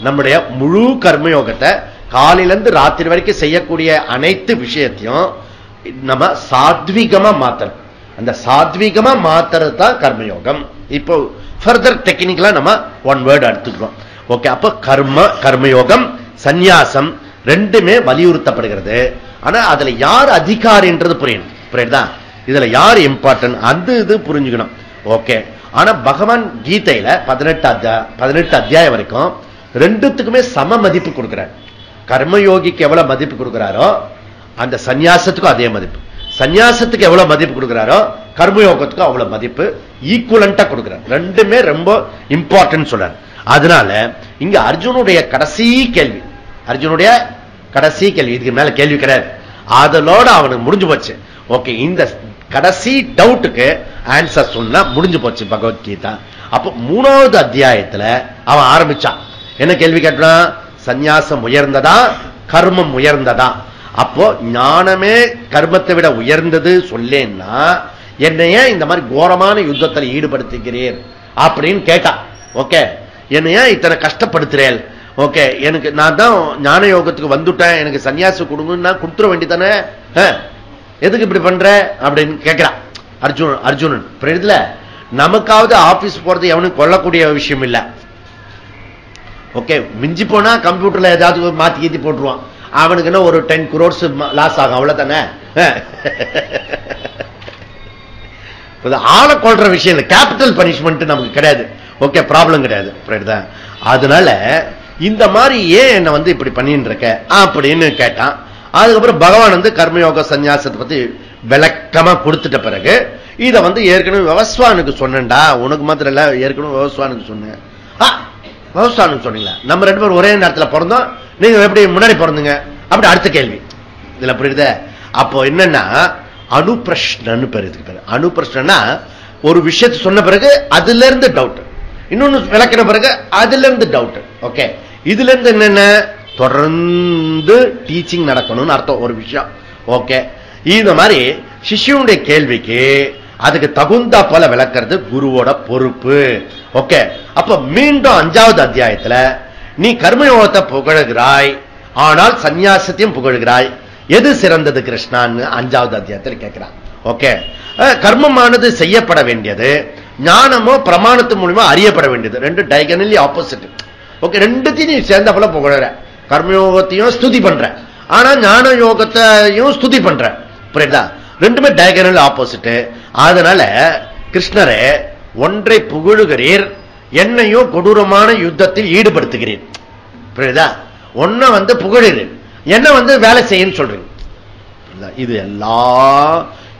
நம்முடைய முழு கர்மயோகத்தை காலையிலிருந்து ராத்திரி வரைக்கும் செய்யக்கூடிய அனைத்து விஷயத்தையும் நம்ம சாத்வீகமா மாத்தணும். அந்த சாத்வீகமா மாத்துறது தான் கர்மயோகம். இப்போ ஃபர்தர் டெக்னிக்கலா நம்ம ஒன் வேர்ட் எடுத்துக்கிறோம். ஓகே, அப்ப கர்மயோகம், சந்நியாசம் ரெண்டுமே வலியுறுத்தப்படுகிறது. ஆனா அதுல யார் அதிகாரின்றது புரியுதா? இதுல யார் இம்பார்ட்டன்ட் அது இது புரிஞ்சுக்கணும். ஓகே, ஆனா பகவான் கீதையில 18 அத்தியாயம் வரைக்கும் ரெண்டுத்துக்குமே சம மதிப்பு கொடுக்கிறார். கர்மயோகிக்கு எவ்வளவு மதிப்பு கொடுக்கிறாரோ அந்த சந்நியாசத்துக்கும் அதே மதிப்பு, சந்நியாசத்துக்கு எவ்வளவு மதிப்பு கொடுக்கிறாரோ கர்மயோகத்துக்கும் அவ்வளவு மதிப்பு ஈக்குவலண்டா கொடுக்கிறார். ரெண்டுமே ரொம்ப இம்பார்ட்டன்ட் சொல்றார். அதனால இங்க அர்ஜுனுடைய கடைசி கேள்வி, இதுக்கு மேல கேள்வி கிடையாது, அதோட அவனுக்கு முடிஞ்சு போச்சு. ஓகே, இந்த கடைசி டவுட்டுக்கு ஆன்சர் சொன்னா முடிஞ்சு போச்சு பகவத்கீதா. அப்ப 3வது அத்தியாயத்துல அவன் ஆரம்பிச்சான். என்ன கேள்வி கேட்டான்? சந்நியாசம் உயர்ந்ததா, கர்மம் உயர்ந்ததா? அப்போ ஞானமே கர்மத்தை விட உயர்ந்தது சொல்லேன்னா என்னைய இந்த மாதிரி கோரமான யுத்தத்தில் ஈடுபடுத்துகிறீர் அப்படின்னு கேட்டா. ஓகே, என்னைய இத்தனை கஷ்டப்படுத்துறேன். ஓகே, எனக்கு நான் தான் ஞான யோகத்துக்கு வந்துட்டேன், எனக்கு சன்னியாசம் கொடுங்கன்னா கொடுத்துட வேண்டியதானே, எதுக்கு இப்படி பண்ற அப்படின்னு கேட்கிறான் அர்ஜுனன். புரியுதுல? நமக்காவது ஆபீஸ் போறது எவனுக்கு கொள்ளக்கூடிய விஷயம் இல்ல. ஓகே, மிஞ்சி போனா கம்ப்யூட்டர்ல ஏதாவது மாத்தி கீத்தி போட்டுருவான், அவனுக்கு என்ன ஒரு 10 crores லாஸ் ஆகும், அவ்வளவுதானே. ஆளை கொள்ற விஷயம் இல்லை, கேபிட்டல் பனிஷ்மெண்ட் நமக்கு கிடையாது. ஓகே, ப்ராப்ளம் கிடையாது. அதனால இந்த மாதிரி ஏன் என்ன இப்படி பண்ணிட்டு இருக்க அப்படின்னு கேட்டான். அதுக்கப்புறம் பகவான் கர்மயோக சந்நியாசத்தை பத்தி விளக்கமா கொடுத்துட்ட பிறகு இதை ஏற்கனவே விவஸ்வானுக்கு சொன்னேன்டா, உனக்கு மாத்திரம் இல்ல, ஏற்கனவே விவஸ்வானுக்கு சொன்னேன். விவஸ்வானுக்கு சொன்னீங்களா? நம்ம 2 பேரும் ஒரே நேரத்தில் பிறந்தோம், நீங்க எப்படி முன்னாடி பிறந்தீங்க? அப்படி அடுத்த கேள்வி இதுல புரியுது. அப்போ என்னன்னா அனுப்பிரஷ்னன்னு பேரு. இதுக்கு பேரு அனுப்பிரஷ்னா, ஒரு விஷயத்தை சொன்ன பிறகு அதுல இருந்து டவுட், இன்னொன்னு விளக்கின பிறகு அதுல இருந்து டவுட். ஓகே, இதுல இருந்து என்னென்ன தொடர்ந்து டீச்சிங் நடக்கணும்னு அர்த்தம் ஒரு விஷயம். ஓகே, இந்த மாதிரி சிஷ்யனுடைய கேள்விக்கு அதுக்கு தகுந்தா போல விளக்கிறது குருவோட பொறுப்பு. ஓகே, அப்ப மீண்டும் 5வது அத்தியாயத்துல நீ கர்மயோகத்தை புகழுகிறாய், ஆனால் சந்நியாசத்தையும் புகழ்கிறாய். எது சிறந்தது கிருஷ்ணான்னு 5வது அத்தியாயத்தில் கேட்கிறான். ஓகே, கர்மமானது செய்யப்பட வேண்டியது, ஞானமோ பிரமாணத்து மூலமா அறியப்பட வேண்டியது. ரெண்டு டைகனலி ஆப்போசிட். ஓகே, ரெண்டுத்தையும் நீ சேர்ந்தப்பல புகழற. கர்மயோகத்தையும் ஸ்துதி பண்ற, ஆனா ஞான யோகத்தையும் ஸ்துதி பண்ற. புரியுதா? ரெண்டுமே டைகனல் ஆப்போசிட். அதனால கிருஷ்ணரே, ஒன்றை புகழுகிறீர், என்னையும் கொடூரமான யுத்தத்தில் ஈடுபடுத்துகிறீர். புரியுதா? ஒன்ன புகழுகிறீர், என்ன வேலை செய்யன்னு சொல்றீங்க. இது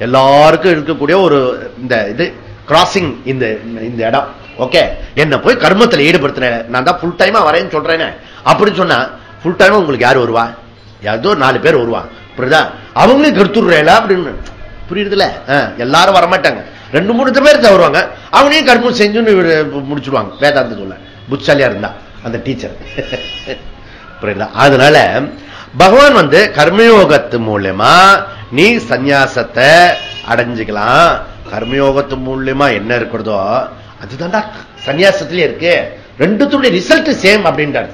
எல்லாருக்கும் இருக்கக்கூடிய ஒரு இது கிராசிங் இந்த இடம். ஓகே, என்ன போய் கர்மத்தில் ஈடுபடுத்தின, நான் தான் ஃபுல் டைமா வரேன்னு சொல்றேன். அப்படி சொன்னா ஃபுல் டைமா உங்களுக்கு யாரு வருவா? ஏதோ 4 பேர் வருவா. புரியுதா? அவங்களையும் கருத்துடுறேல அப்படின்னு. புரியுதுல? எல்லாரும் வரமாட்டாங்க, 2-3 பேர் தான் வருவாங்க. அவனையும் கர்மம் செஞ்சுன்னு முடிச்சுடுவாங்க. வேதாந்தத்துல புட்சாலியா இருந்தா அந்த டீச்சர். புரியுதா? அதனால பகவான் கர்மயோகத்து மூலமா நீ சந்நியாசத்தை அடைஞ்சுக்கலாம். கர்மயோகத்து மூலமா என்ன இருக்கிறதோ அதுதான்டா சந்நியாசத்திலே இருக்கு. ரெண்டுத்தோட ரிசல்ட் சேம் அப்படின்றார்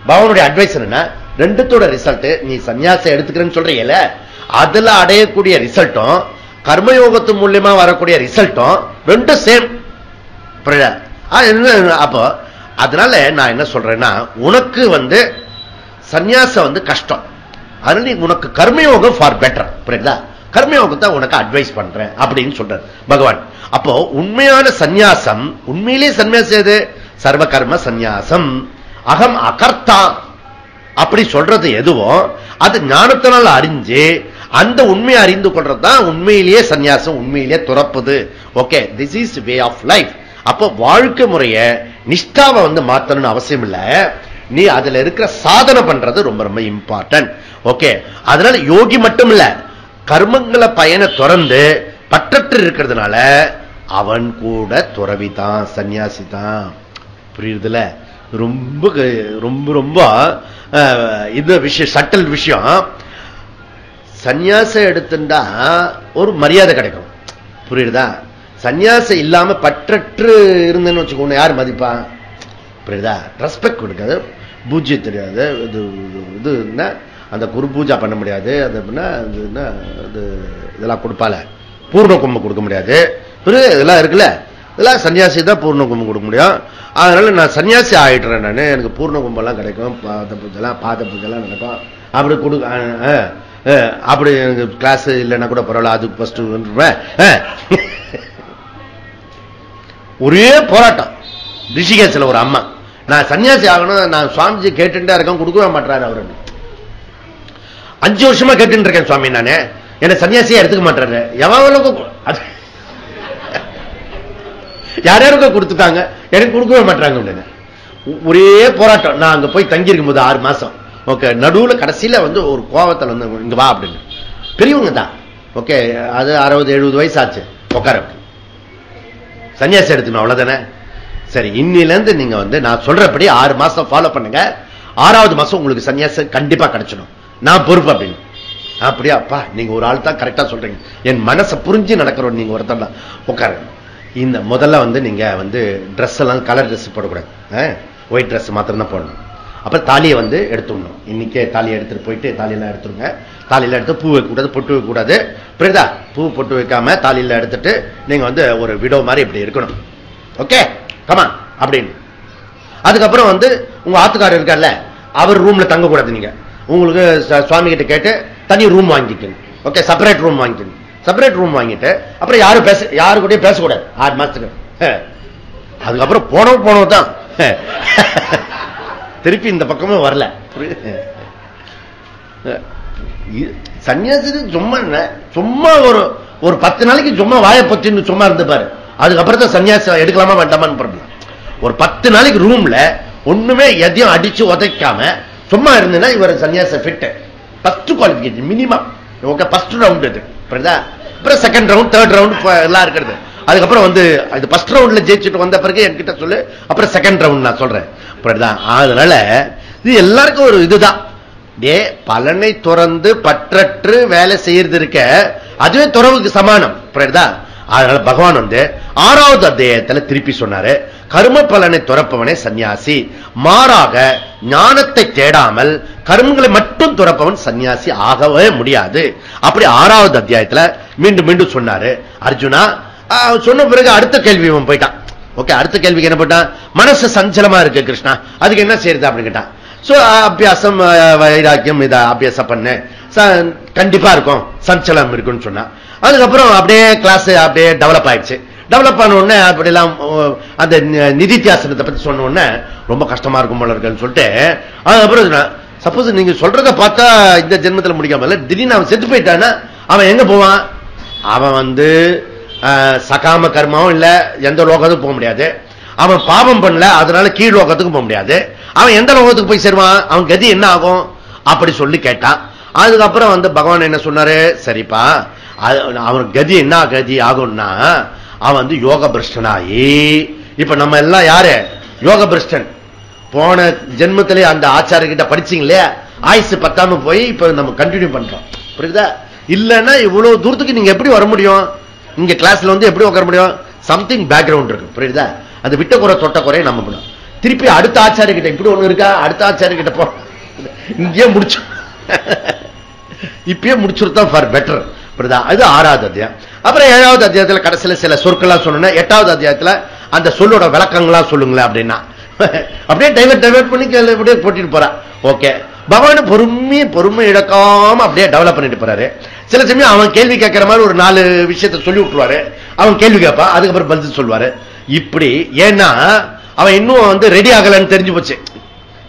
பகவானுடைய அட்வைஸ். என்ன? ரெண்டுத்தோட ரிசல்ட், நீ சந்நியாசம் எடுத்துக்கிறேன்னு சொல்றீங்கல்ல, அதுல அடையக்கூடிய ரிசல்ட்டும் கர்மயோகத்து மூலமா வரக்கூடிய ரிசல்ட்டும் ரெண்டும் சேம். அப்போ அதனால நான் என்ன சொல்றேன்னா, உனக்கு சந்நியாசம் கஷ்டம், அதனால நீ உனக்கு கர்மயோகம் ஃபார் பெட்டர். புரியுதா? கர்மயோகத்தை உனக்கு அட்வைஸ் பண்றேன் அப்படின்னு சொல்றார் பகவான். அப்போ உண்மையான சந்நியாசம், உண்மையிலேயே சந்நியாசம் எது? சர்வ கர்ம சந்நியாசம். அகம் அகர்த்தா அப்படி சொல்றது எதுவோ அது ஞானத்தினால அறிஞ்சு அந்த உண்மையை அறிந்து கொள்றதுதான் உண்மையிலேயே சந்நியாசம், உண்மையிலேயே துறப்புது. Okay, this is way of life. அப்போ வாழ்க்கை முறைய நிஷ்டாவை மாத்தணும்னு அவசியம் இல்ல, நீ அதுல இருக்கிற சாதனை பண்றது ரொம்ப ரொம்ப இம்பார்ட்டன்ட். ஓகே, அதனால யோகி மட்டும் இல்ல, கர்மங்களை பயனை துறந்து பற்றற்று இருக்கிறதுனால அவன் கூட துறவிதான், சன்னியாசி தான். புரியுதுல? ரொம்ப ரொம்ப ரொம்ப இந்த விஷயம், சட்டல் விஷயம். சந்நியாசம் எடுத்துட்டா ஒரு மரியாதை கிடைக்கும். புரியுதா? சந்நியாசம் இல்லாம பற்றற்று இருந்தேன்னு வச்சுக்கோங்க, யார் மதிப்பா? புரியுதா? ரெஸ்பெக்ட் கொடுக்காது, பூஜ்ய தெரியாது, இது அந்த குரு பூஜா பண்ண முடியாது, அது இதெல்லாம் கொடுப்பால, பூர்ண கும்பம் கொடுக்க முடியாது. இதெல்லாம் இருக்குல்ல, இதெல்லாம் சன்னியாசி தான் பூர்ண கும்பம் கொடுக்க முடியும். அதனால நான் சன்னியாசி ஆயிடுறேன், நான் எனக்கு பூர்ண கும்பம்லாம் கிடைக்கும், பாத பூஜைலாம் நடக்கும். அப்படி அப்படி எனக்கு கிளாஸ் இல்லைன்னா கூட பரவாயில்ல, அதுக்கு ஃபர்ஸ்ட் ஒரே போராட்டம். ரிஷிகேஷ்ல ஒரு அம்மா, நான் சன்னியாசி ஆகணும், நான் சுவாமிஜி கேட்டுட்டே இருக்கேன், கொடுக்கவே மாட்டாரு அவரு. 5 வருஷமா கேட்டு இருக்கேன் சுவாமி, நானு என்ன சன்னியாசியா எடுத்துக்க மாட்டாரு. யாரும் கொடுத்துட்டாங்க, எனக்கு கொடுக்கவே மாட்டாங்க. ஒரே போராட்டம். நான் அங்க போய் தங்கி இருக்கும் போது 6 மாசம். ஓகே, நடுவுல கடைசியில ஒரு கோவத்தில் இங்க வா அப்படின்னு, பெரியவங்க தான். ஓகே, அது 60-70 வயசு ஆச்சு. உட்கார சன்னியாசி எடுத்துக்கணும், அவ்வளவுதானே. சரி, இன்னில இருந்து நீங்க நான் சொல்றபடி 6 மாசம் ஃபாலோ பண்ணுங்க, 6வது மாசம் உங்களுக்கு சன்னியாசம் கண்டிப்பா கிடைச்சிடும், நான் பொறுப்பு அப்படின்னு. அப்படியா அப்பா, நீங்க ஒரு ஆள் தான் கரெக்டா சொல்றீங்க, என் மனசை புரிஞ்சு நடக்கிறோம் நீங்க ஒருத்தர் தான். உட்காருங்க. இந்த முதல்ல நீங்க ட்ரெஸ் எல்லாம் கலர் ட்ரெஸ் போடக்கூடாது, ஒயிட் ட்ரெஸ் மாத்திரம் தான் போடணும். அப்புறம் தாலியை எடுத்துடணும். இன்னைக்கே தாலியை எடுத்துட்டு போயிட்டு தாலியெல்லாம் எடுத்துருங்க. தாலியில எடுத்து பூ வைக்க கூடாது, பொட்டு வைக்க கூடாது. புரியுதா? பூ பொட்டு வைக்காம தாலியில எடுத்துட்டு நீங்க ஒரு விடோ மாதிரி இப்படி இருக்கணும். ஓகே, கமான் அப்படின்னு. அதுக்கப்புறம் உங்க ஆத்துக்காரர் இருக்கார்ல, அவர் ரூம்ல தங்க கூடாது. நீங்க உங்களுக்கு சுவாமி கிட்ட கேட்டு தனி ரூம் வாங்கிக்கணும். ஓகே, செப்பரேட் ரூம் வாங்கிக்கணும். செப்பரேட் ரூம் வாங்கிட்டு அப்புறம் யாரு கூட பேசக்கூடாது 6 மாசத்துக்கு. அதுக்கப்புறம் போனோம் தான், திருப்பி இந்த பக்கமே வரல. சன்னியாசி சும்மா ஒரு 10 நாளைக்கு சும்மா வாயை பத்தின்னு சும்மா இருந்துப்பாரு. அதுக்கப்புறம் தான் சன்னியாசி எடுக்கலாமா வேண்டாமான்னு பாருங்க. ஒரு 10 நாளைக்கு ரூம்ல ஒண்ணுமே எதையும் அடிச்சு உதைக்காம சும்மா இருந்ததுன்னா இவர் சன்னியாச fit. First qualification minimum. Okay, first round இது. அப்புறம் செகண்ட் ரவுண்ட், தேர்ட் ரவுண்ட் எல்லாம் இருக்கிறது. அதுக்கப்புறம் இது ஃபர்ஸ்ட் ரவுண்ட்ல ஜெயிச்சுட்டு வந்த பிறகு என்கிட்ட சொல்லு, அப்புறம் செகண்ட் ரவுண்ட் நான் சொல்றேன். அதனால இது எல்லாருக்கும் ஒரு இதுதான், பலனை துறந்து பற்றற்று வேலை செய்யறது இருக்க, அதுவே துறவுக்கு சமானம். அதனால பகவான் 6வது அத்தியாயத்துல திருப்பி சொன்னாரு, கர்ம பலனை துறப்பவனே சன்னியாசி, மாறாக ஞானத்தை தேடாமல் கர்மங்களை மட்டும் துறப்பவன் சன்னியாசி ஆகவே முடியாது. அப்படி 6வது அத்தியாயத்துல மீண்டும் மீண்டும் சொன்னாரு. அர்ஜுனா சொன்ன பிறகு அடுத்த கேள்வி போயிட்டான். ஓகே, அடுத்த கேள்விக்கு என்ன போட்டான்? மனசு சஞ்சலமா இருக்கு கிருஷ்ணா, அதுக்கு என்ன செய்யறது அப்படின்னு கேட்டான். சோ அபியாசம் வைராக்கியம் இத அபியாசம் பண்ண கண்டிப்பா இருக்கும், சஞ்சலம் இருக்குன்னு சொன்னா. அதுக்கப்புறம் அப்படியே கிளாஸ் அப்படியே டெவலப் ஆயிடுச்சு. டெவலப் ஆன உடனே அப்படிலாம் அந்த நிதித்தியாசனத்தை பத்தி சொன்ன உடனே ரொம்ப கஷ்டமா இருக்கும் போல இருக்குன்னு சொல்லிட்டு, அதுக்கப்புறம் சப்போஸ் நீங்க சொல்றத பார்த்தா இந்த ஜென்மத்தில் முடிக்காம திடீர்னு அவன் செத்து போயிட்டான்னா அவன் எங்க போவான்? அவன் சகாம கர்மாவும் இல்ல, எந்த லோகத்துக்கும் போக முடியாது. அவன் பாவம் பண்ணல, அதனால கீழ் லோகத்துக்கும் போக முடியாது. அவன் எந்த லோகத்துக்கு போய் சேருவான்? அவன் கதி என்ன ஆகும் அப்படி சொல்லி கேட்டான். அதுக்கப்புறம் பகவான் என்ன சொன்னாரு, சரிப்பா அவன் கதி என்ன கதி ஆகும்னா அவன் யோக பிரஷ்டனாயி, இப்ப நம்ம எல்லாம் யாரு யோக பிரஷ்டன்? போன ஜென்மத்திலே அந்த ஆச்சாரியர்கிட்ட படிச்சீங்களே, ஆயுசு பத்தாம போய் இப்ப நம்ம கண்டினியூ பண்றோம். புரியுதா? இல்லன்னா இவ்வளவு தூரத்துக்கு நீங்க எப்படி வர முடியும்? இங்க கிளாஸ்ல எப்படி உட்கார முடியும்? சம்திங் பேக்ரவுண்ட் இருக்கு. புரியுதா? அது விட்ட குறை தொட்ட குறையை நம்ம பண்ணும். திருப்பி அடுத்த ஆச்சாரிய கிட்ட இப்படி ஒண்ணு இருக்கா, அடுத்த ஆச்சாரிய கிட்ட போ, இங்கேயே முடிச்சு இப்பயே முடிச்சுருத்தா ஃபார் பெட்டர். அது 6வது அத்தியாயம். அப்புறம் 7வது அத்தியாயத்துல கடைசியில சில சொற்கள்லாம் சொன்னா, 8வது அத்தியாயத்துல அந்த சொல்லோட விளக்கங்களா சொல்லுங்களேன் அப்படின்னா அப்படியே டைவர்ட் பண்ணி அப்படியே போட்டிட்டு போறா. ஓகே, பகவான் பொறுமை இழக்காம அப்படியே டெவலப் பண்ணிட்டு போறாரு. சில சமயம் அவன் கேள்வி கேட்கிற மாதிரி ஒரு 4 விஷயத்தை சொல்லி விட்டுருவாரு. அவன் கேள்வி கேட்பான், அதுக்கப்புறம் பதில் சொல்லுவாரு. இப்படி ஏன்னா அவன் இன்னும் ரெடி ஆகலன்னு தெரிஞ்சு போச்சு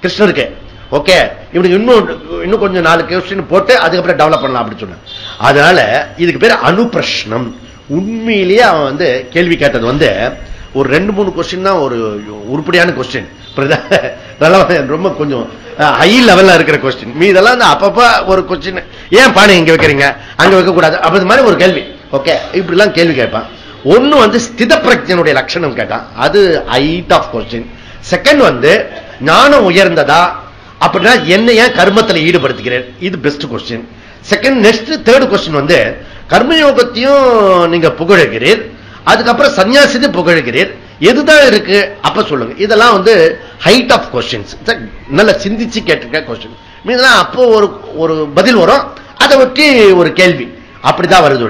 கிருஷ்ணருக்கு. ஓகே, இவனுக்கு இன்னும் கொஞ்சம் 4 கொஸ்டின் போட்டு அதுக்கப்புறம் டெவலப் பண்ணலாம் அப்படின்னு சொன்னான். அதனால இதுக்கு பேர் அனுப்பிரஷ்னம். உண்மையிலேயே அவன் கேள்வி கேட்டது ஒரு 2-3 கொஸ்டின் தான் ஒரு உருப்படியான கொஸ்டின். ரொம்ப கொஞ்சம் ஹை லெவல்ல இருக்கிற கொஸ்டின். மீதெல்லாம் அப்பப்ப ஒரு கொஸ்டின், ஏன் பானை இங்க வைக்கிறீங்க அங்க வைக்க கூடாது அப்படி மாதிரி ஒரு கேள்வி. ஓகே, இப்படி எல்லாம் கேள்வி கேட்பான். ஒன்னு ஸ்தித பிரஜனுடைய லட்சணம் கேட்டான், அது ஹைட் ஆஃப் கொஸ்டின். செகண்ட் ஞானம் உயர்ந்ததா அப்படின்னா என்ன ஏன் கர்மத்தில் ஈடுபடுத்துகிறேன், இது best question. Second next third question கர்மயோகத்தையும் நீங்க புகழுகிறீர், அதுக்கப்புறம் சன்னியாசிதை புகழுகிறீர், எதுதான் இருக்கு அப்ப சொல்லுங்க. இதெல்லாம் ஹைட் ஆஃப் கொஸ்டின்ஸ், நல்ல சிந்திச்சு கேட்டிருக்க கொஸ்டின். மீதெல்லாம் அப்போ ஒரு பதில் வரும், அதை ஒட்டி ஒரு கேள்வி, அப்படிதான் வருது.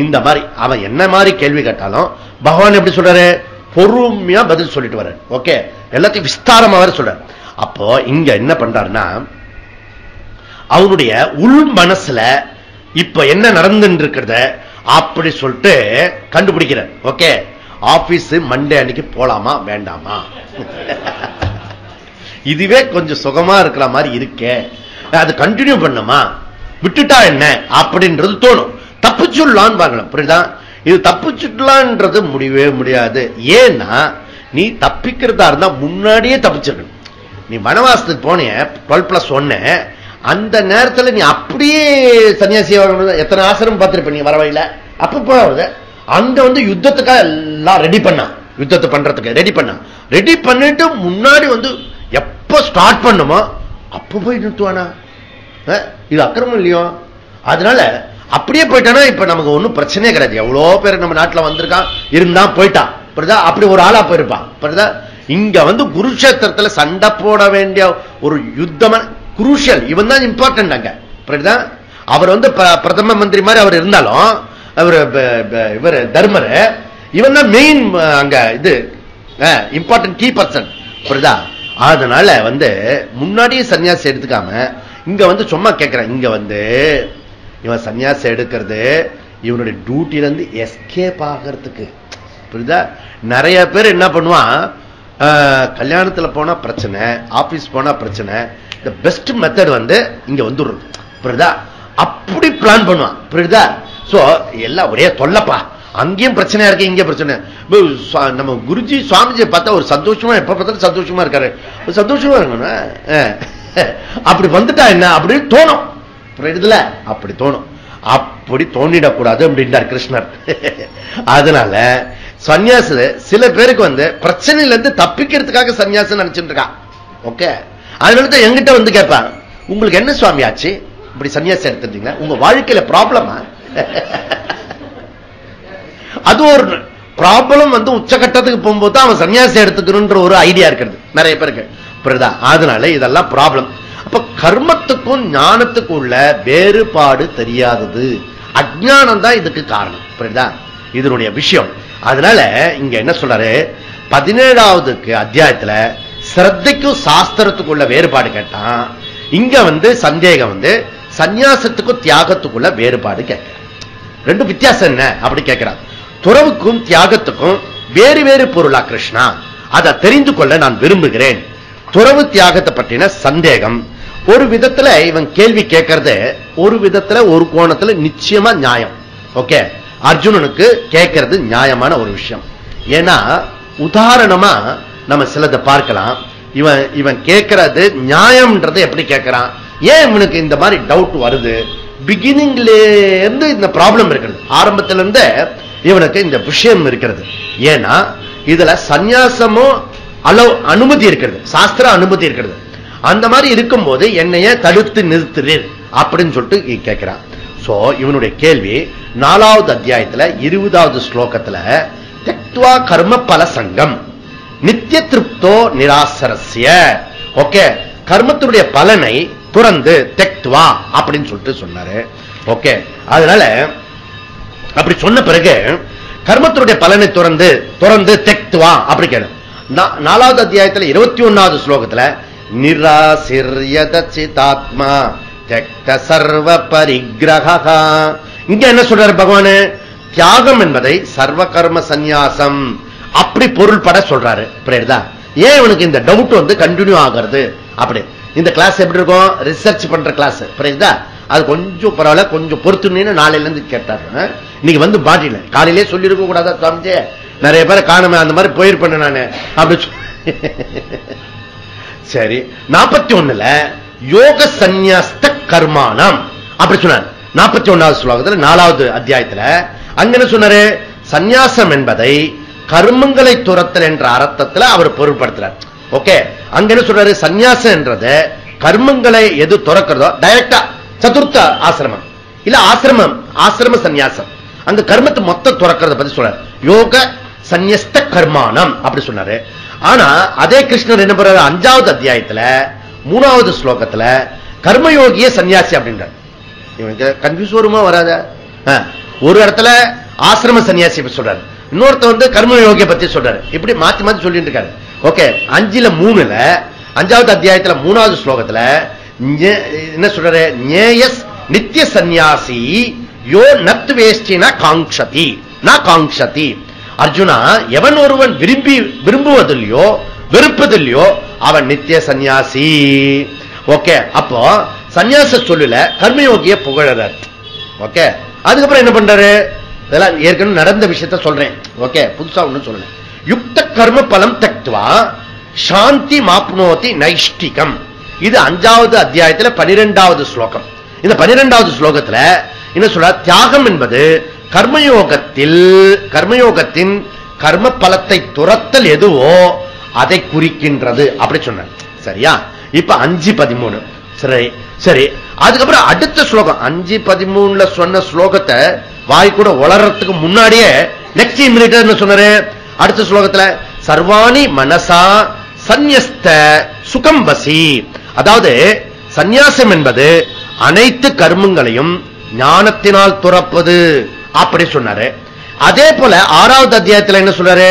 இந்த மாதிரி அவன் என்ன மாதிரி கேள்வி கேட்டாலும் பகவான் எப்படி சொல்றாரு, பொறுமையா பதில் சொல்லிட்டு வர. ஓகே, எல்லாத்தையும் விஸ்தாரமா வர சொல்றாரு. அப்போ இங்க என்ன பண்றாருன்னா, அவனுடைய உள் மனசுல இப்ப என்ன நடந்துட்டு இருக்கிறத அப்படி சொல்லிட்டு கண்டுபிடிக்கிறார். ஓகே, ஆபீஸ் மண்டே அன்னைக்கு போலாமா வேண்டாமா, இதுவே கொஞ்சம் சுகமா இருக்கிற மாதிரி இருக்கே, அது கண்டினியூ பண்ணுமா விட்டுட்டா என்ன அப்படின்றது தோணும். தப்பிச்சுடலான்னு பாருங்களேன். புரியுதா? இது தப்பிச்சுடலான்றது முடியவே முடியாது. ஏன்னா நீ தப்பிக்கிறதா இருந்தா முன்னாடியே தப்பிச்சிருக்கணும். நீ வனவாசத்துக்கு போனிய 12+1, அந்த நேரத்தில் நீ அப்படியே சன்னியாசி எத்தனை ஆசிரம் பார்த்திருப்ப நீ வரவையில. அப்ப போவது அங்க யுத்தத்துக்காக எல்லாம் ரெடி பண்ணா, யுத்தத்தை பண்றதுக்கு ரெடி பண்ணிட்டு முன்னாடி எப்ப ஸ்டார்ட் பண்ணுமோ அப்ப போய் நிறுத்துவானா? இது அக்கிரமம் இல்லையோ? அதனால அப்படியே போயிட்டானா இப்ப நமக்கு ஒன்னும் பிரச்சனையே கிடையாது. எவ்வளவு பேர் நம்ம நாட்டில் வந்திருக்கான், இருந்தா போயிட்டான். அப்படி ஒரு ஆளா போயிருப்பான். இங்க குருஷேத்திரத்தில் சண்டை போட வேண்டிய ஒரு யுத்தம் குரூஷியல், இவன் தான் இம்பார்ட்டன்ட் அங்க. அவர் பிரதம மந்திரி மாதிரி அவர் இருந்தாலும், இவர் தர்மர், இவன் தான் மெயின் அங்க இது இம்பார்ட்டன்ட் கீ பர்சன். புரியுதா? அதனால முன்னாடியே சன்னியாசி எடுத்துக்காம இங்க சும்மா கேட்கிறேன். இங்க இவன் சன்னியாசி எடுக்கிறது இவனுடைய டியூட்டில இருந்து எஸ்கேப் ஆகிறதுக்கு. புரியுதா? நிறைய பேர் என்ன பண்ணுவான், கல்யாணத்துல போனா பிரச்சனை, ஆபீஸ் போனா பிரச்சனை, இந்த பெஸ்ட் மெத்தட் இங்க வந்துடுறது. புரியுதா? அப்படி பிளான் பண்ணுவான். புரியுதா? சோ எல்லாம் ஒரே தொல்லப்பா, அங்கேயும் பிரச்சனையா இருக்கு, இங்கே பிரச்சனை. நம்ம குருஜி சுவாமிஜி பார்த்தா ஒரு சந்தோஷமா, எப்ப பார்த்தாலும் சந்தோஷமா இருக்காரு, சந்தோஷமா இருக்கணும். அப்படி வந்துட்டா என்ன அப்படின்னு தோணும். புரியுதுல? அப்படி தோணும். அப்படி தோண்டிடக்கூடாது அப்படின்றார் கிருஷ்ணர். அதனால சன்னியாச சில பேருக்கு பிரச்சனையில இருந்து தப்பிக்கிறதுக்காக சன்னியாசம் நினைச்சுட்டு இருக்கா. ஓகே, அதனால என்கிட்ட கேட்பான், உங்களுக்கு என்ன சுவாமி ஆச்சு இப்படி சன்னியாசம் எடுத்துட்டீங்க, உங்க வாழ்க்கையில ப்ராப்ளமா? அது ஒரு ப்ராப்ளம் உச்சகட்டத்துக்கு போகும்போது அவன் சன்னியாசம் எடுத்துக்கணும்ன்ற ஒரு ஐடியா இருக்கிறது நிறைய பேருக்கு. புரியுதா? அதனால இதெல்லாம் ப்ராப்ளம். அப்ப கர்மத்துக்கும் ஞானத்துக்கும் உள்ள வேறுபாடு தெரியாதது, அஜ்ஞானம் தான் இதுக்கு காரணம். புரியுதா இதனுடைய விஷயம்? அதனால இங்க என்ன சொல்றாரு, 17வது அத்தியாயத்துல ஸ்ரத்தைக்கும் சாஸ்திரத்துக்குள்ள வேறுபாடு கேட்டான். இங்க சந்தேகம் சந்நியாசத்துக்கும் தியாகத்துக்குள்ள வேறுபாடு கேட்கிறார். ரெண்டு வித்தியாசம் என்ன அப்படி கேட்கிறார். துறவுக்கும் தியாகத்துக்கும் வேறு வேறு பொருளா கிருஷ்ணா, அதை தெரிந்து கொள்ள நான் விரும்புகிறேன். துறவு தியாகத்தை பற்றின சந்தேகம் ஒரு விதத்துல இவன் கேள்வி கேட்கறது ஒரு விதத்துல ஒரு கோணத்துல நிச்சயமா நியாயம். ஓகே, அர்ஜுனனுக்கு கேட்கறது நியாயமான ஒரு விஷயம். ஏன்னா உதாரணமா நம்ம சிலதை பார்க்கலாம். இவன் கேட்கறது நியாயம்ன்றதை எப்படி கேட்கிறான், ஏன் இவனுக்கு இந்த மாதிரி டவுட் வருது? பிகினிங்ல இருந்து இந்த ப்ராப்ளம் இருக்கிறது, ஆரம்பத்திலிருந்து இவனுக்கு இந்த விஷயம் இருக்கிறது. ஏன்னா இதுல சந்நியாசமும் அனுமதி இருக்கிறது, சாஸ்திர அனுமதி இருக்கிறது. அந்த மாதிரி இருக்கும்போது என்னைய தடுத்து நிறுத்துறீர் அப்படின்னு சொல்லிட்டு கேட்கிறான். சோ இவனுடைய கேள்வி 4வது அத்தியாயத்துல 20வது ஸ்லோகத்துல தக்த்வா கர்ம பல சங்கம் நித்திய திருப்தோ நிராசரஸ்ய. ஓகே, கர்மத்துடைய பலனை துறந்து தெக்த்வா அப்படின்னு சொல்லிட்டு சொன்னாரு. ஓகே, அதனால அப்படி சொன்ன பிறகு கர்மத்துடைய பலனை துறந்து தெக்த்வா அப்படி கேளு. 4வது அத்தியாயத்துல 21வது ஸ்லோகத்துல நிராசிர்யதசிதாத்மா தெக்த சர்வ பரிக்ரஹா. இங்க என்ன சொல்றாரு பகவான், தியாகம் என்பதை சர்வ கர்ம சந்நியாசம் அப்படி பொருள் பட சொல்றாரு. புரியுதா? ஏன் உனக்கு இந்த டவுட் கண்டினியூ ஆகிறது? அப்படி இந்த கிளாஸ் எப்படி இருக்கும், ரிசர்ச் பண்ற கிளாஸ். புரியுதா? அது கொஞ்சம் பரவாயில்ல, கொஞ்சம் பொறுத்துன்னு நாளையில இருந்து கேட்டாரு. இன்னைக்கு மாட்டில காலையிலே சொல்லிருக்க கூடாதா சுவாமிஜி, நிறைய பேரை காணுமே அந்த மாதிரி போயிருப்பேன் நானு அப்படி. சரி, 41ல யோக சந்நியாஸ்த கர்மானம் அப்படி சொன்னார். 41வது ஸ்லோகத்துல 4வது அத்தியாயத்துல அங்க என்ன சொன்னாரு, சந்நியாசம் என்பதை கர்மங்களை துரத்தல் என்ற அர்த்தத்துல அவர் பொருள்படுத்துறார். ஓகே, அங்க என்ன சொல்றாரு, சந்நியாசம் என்றது கர்மங்களை எது துறக்கிறதோ டைரக்டா சதுர்த்த ஆசிரமம் இல்ல ஆசிரம சந்நியாசம், அங்க கர்மத்தை மொத்த துறக்கிறத பத்தி சொல்றாரு. யோக சந்நியஸ்த கர்மானம் அப்படி சொன்னாரு. ஆனா அதே கிருஷ்ணர் என்ன பண்றாரு, 5வது அத்தியாயத்துல 3வது ஸ்லோகத்துல கர்மயோகிய சன்னியாசி அப்படின்றார். இவனுக்கு கன்ஃபியூஸ் வருமா வராத? ஒரு இடத்துல ஆசிரம சன்னியாசி சொல்றாரு, இன்னொருத்த கர்மயோகிய பத்தி சொல்றாரு. இப்படி மாத்தி மாத்தி சொல்லிட்டு இருக்காரு. ஓகே, 5ல 5வது அத்தியாயத்துல 3வது ஸ்லோகத்துல என்ன சொல்றாரு, ஞேயஸ் நித்திய சந்நியாசி யோ நத் வேஷ்டின காங்க்ஷதி ந காங்க்ஷதி. அர்ஜுனா, எவன் ஒருவன் விரும்புவதில்லையோ வெறுப்பதில்லையோ அவன் நித்திய சந்நியாசி. ஓகே, அப்போ சந்நியாச சொல்லல கர்மயோகிய புகழறார். ஓகே, அதுக்கப்புறம் என்ன பண்றாரு, இதெல்லாம் ஏற்கனவே நடந்த விஷயத்த சொல்றேன். ஓகே, புதுசா ஒண்ணு சொல்லல. யுக்த கர்ம பலம் தக்த்வா சாந்தி மாப்னோதி நைஷ்டிகம். இது 5வது அத்தியாயத்துல 12வது ஸ்லோகம். இந்த 12வது ஸ்லோகத்துல என்ன சொல்ற, தியாகம் என்பது கர்மயோகத்தின் கர்ம பலத்தை துரத்தல் எதுவோ அதை குறிக்கின்றது அப்படி சொன்னார். சரியா? இப்ப 5:13. சரி சரி, அதுக்கப்புறம் அடுத்த ஸ்லோகம் 5:13 சொன்ன ஸ்லோகத்தை வாய் கூட வளர்றதுக்கு முன்னாடியே நெக்ஸ்ட் இமிடியேட்டா என்ன சொன்னாரு, அடுத்த ஸ்லோகத்துல சர்வாணி மனசா சந்நியஸ்த சுகம் வசி. அதாவது சந்நியாசம் என்பது அனைத்து கர்மங்களையும் ஞானத்தினால் துறப்பது அப்படி சொன்னாரு. அதே போல 6வது அத்தியாயத்துல என்ன சொல்றாரு,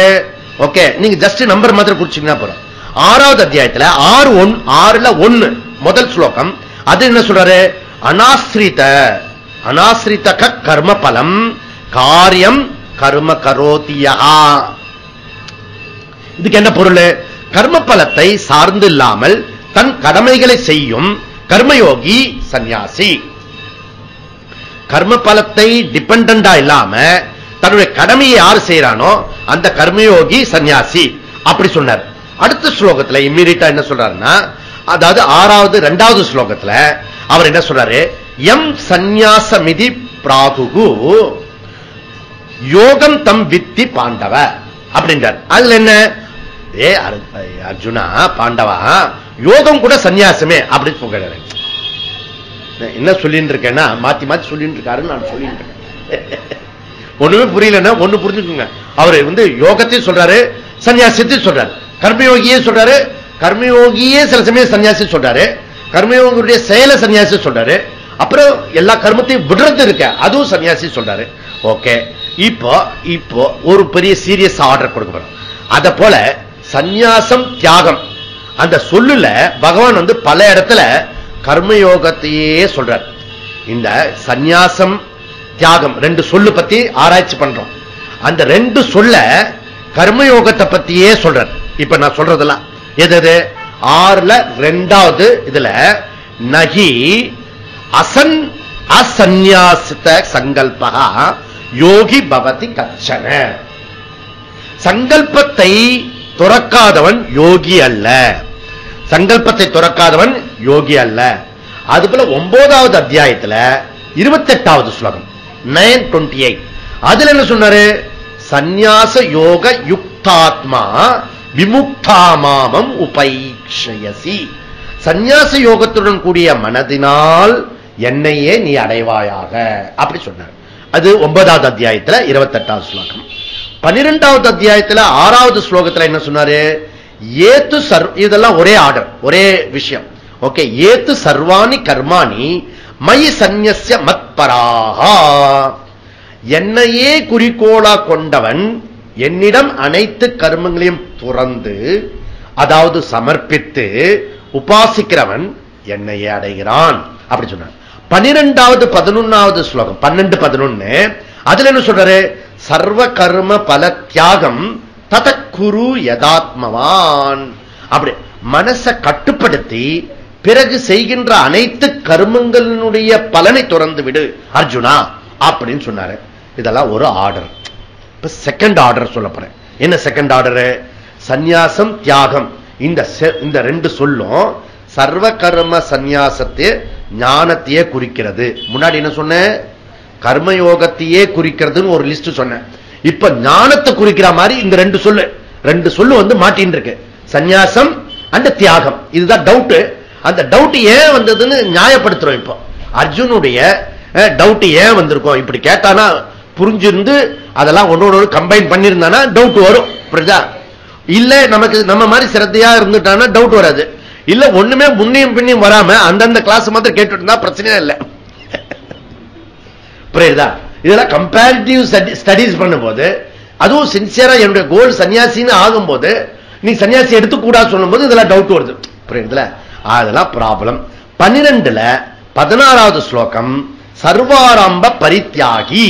ஓகே நீங்க ஜஸ்ட் நம்பர் மாத்திரம் குறிச்சீங்கன்னா போறோம். 6வது அத்தியாயத்துல 6:1 முதல் ஸ்லோகம் அது என்ன சொல்றாரு, அனாஸ்ரித கர்ம பலம் காரியம் கர்ம கரோதியா. இதுக்கு என்ன பொருள், கர்ம பலத்தை சார்ந்து இல்லாமல் தன் கடமைகளை செய்யும் கர்மயோகி சந்நியாசி. கர்ம பலத்தை டிபெண்டா இல்லாம தன்னுடைய கடமையை யாரு செய்யறானோ அந்த கர்மயோகி சந்நியாசி அப்படி சொன்னார். அடுத்த ஸ்லோகத்துல இம்மீடியட்டா என்ன சொல்றாருன்னா, அதாவது 2வது ஸ்லோகத்துல அவர் என்ன சொல்றாரு, எம் சந்நியாசமிதி பிராகுகு யோகம் தம் வித்தி பாண்டவ அப்படின்றார். அதுல என்ன, ஏ அர்ஜுனா பாண்டவா யோகம் கூட சந்நியாசமே அப்படின்னு சொல்றாரு. என்ன சொல்லிட்டு இருக்கேன்னா மாத்தி மாத்தி சொல்லிட்டு இருக்காருன்னு நான் சொல்லிட்டு இருக்கேன். ஒண்ணுமே புரியலன்னா ஒண்ணு புரிஞ்சுக்குங்க. அவர் யோகத்தையும் சொல்றாரு சன்னியாசத்தையும் சொல்றாரு, கர்மயோகியே சொல்றாரு, கர்மயோகியே சில சமயம் சன்னியாசி சொல்றாரு, கர்மயோகத்துடைய செயலை சன்னியாசி சொல்றாரு. அப்புறம் எல்லா கர்மத்தையும் விடுறது இருக்க அதுவும் சன்னியாசி சொல்றாரு. ஓகே, இப்போ இப்போ ஒரு பெரிய சீரியஸ் ஆர்டர் கொடுக்கணும். அத போல சந்நியாசம் தியாகம் அந்த சொல்லுல பகவான் வந்து பல இடத்துல கர்மயோகத்தையே சொல்றார். இந்த சந்நியாசம் தியாகம் ரெண்டு சொல்லு பத்தி ஆராய்ச்சி பண்றோம். அந்த ரெண்டு சொல்ல கர்மயோகத்தை பத்தியே சொல்றார். இப்ப நான் சொல்றதெல்லாம் எது 6ல 2வது இதுல நகி அசந்நியாசித சங்கல்பா யோகி பவதி கச்சன. சங்கல்பத்தை துறக்காதவன் யோகி அல்ல. சங்கல்பத்தை துறக்காதவன் யோகி அல்ல. அதுபோல 9வது அத்தியாயத்துல 28வது ஸ்லோகம் 9:28 அதுல என்ன சொன்னாரு? சந்நியாச யோக யுக்தாத்மா விமுக்தாமாமம் உபைக்ஷயசி. சந்நியாச யோகத்துடன் கூடிய மனதினால் என்னையே நீ அடைவாயாக அப்படி சொன்னார். அது 9வது அத்தியாயத்துல 28வது ஸ்லோகம். 12வது அத்தியாயத்துல 6வது ஸ்லோகத்துல என்ன சொன்னாரு? ஏத்து இதெல்லாம் ஒரே ஆர்டர், ஒரே விஷயம். ஓகே, ஏத்து சர்வாணி கர்மாணி மயி சந்நியஸ்ய மத்பராஹா. என்னையே குறிக்கோளா கொண்டவன் என்னிடம் அனைத்து கர்மங்களையும் துறந்து அதாவது சமர்ப்பித்து உபாசிக்கிறவன் என்னையே அடைகிறான் அப்படி சொன்னார். 12வது 11வது ஸ்லோகம் 12-11 அதுல என்ன சொல்றாரு? சர்வ கர்ம பல தியாகம் ததக்குரு யதாத்மவான். அப்படி மனசை கட்டுப்படுத்தி பிறகு செய்கின்ற அனைத்து கர்மங்களினுடைய பலனை துறந்து விடு அர்ஜுனா அப்படின்னு சொன்னாரு. இதெல்லாம் ஒரு ஆர்டர். இப்ப செகண்ட் ஆர்டர் சொல்ல போறேன். என்ன செகண்ட் ஆர்டர்? சந்நியாசம் தியாகம் இந்த ரெண்டு சொல்லும் சர்வ கர்ம சந்நியாசத்தை ஞானத்தையே குறிக்கிறது. முன்னாடி என்ன சொன்னேன்? கர்மயோகத்தையே குறிக்கிறதுன்னு ஒரு லிஸ்ட் சொன்னேன். இப்ப ஞானத்தை குறிக்கிற மாதிரி இந்த ரெண்டு சொல்லு வந்து மாட்டின்னு இருக்கு. சந்நியாசம் அண்ட் தியாகம். இதுதான் டவுட். அந்த டவுட் ஏன் வந்ததுன்னு நியாயப்படுத்துறோம். இப்போ அர்ஜுனுடைய டவுட் ஏன் வந்திருக்கும் இப்படி கேட்டானா புரிஞ்சிருந்து அதெல்லாம் ஒன்னோட கம்பைன் பண்ணிருந்தானா டவுட் வரும். புரியுதா? இல்ல நமக்கு நம்ம மாதிரி சிரத்தையா இருந்துட்டானா டவுட் வராது. இல்ல ஒண்ணுமே முன்னையும் பின்னையும் வராம அந்தந்த கிளாஸ் மாத்திரம் கேட்டுட்டு இருந்தா பிரச்சனையே இல்லை. புரியுதா? இதெல்லாம் கம்பேரிட்டிவ் ஸ்டடிஸ் பண்ணும்போது அதுவும் சின்சியரா என்னுடைய கோல் சன்னியாசின்னு ஆகும்போது நீ சன்னியாசி எடுத்துக்கூடாது சொல்லும் போது இதெல்லாம் டவுட் வருது. புரியுதுல? அதெல்லாம் ப்ராப்ளம். 12ல 16வது ஸ்லோகம் சர்வாரம்ப பரித்யாகி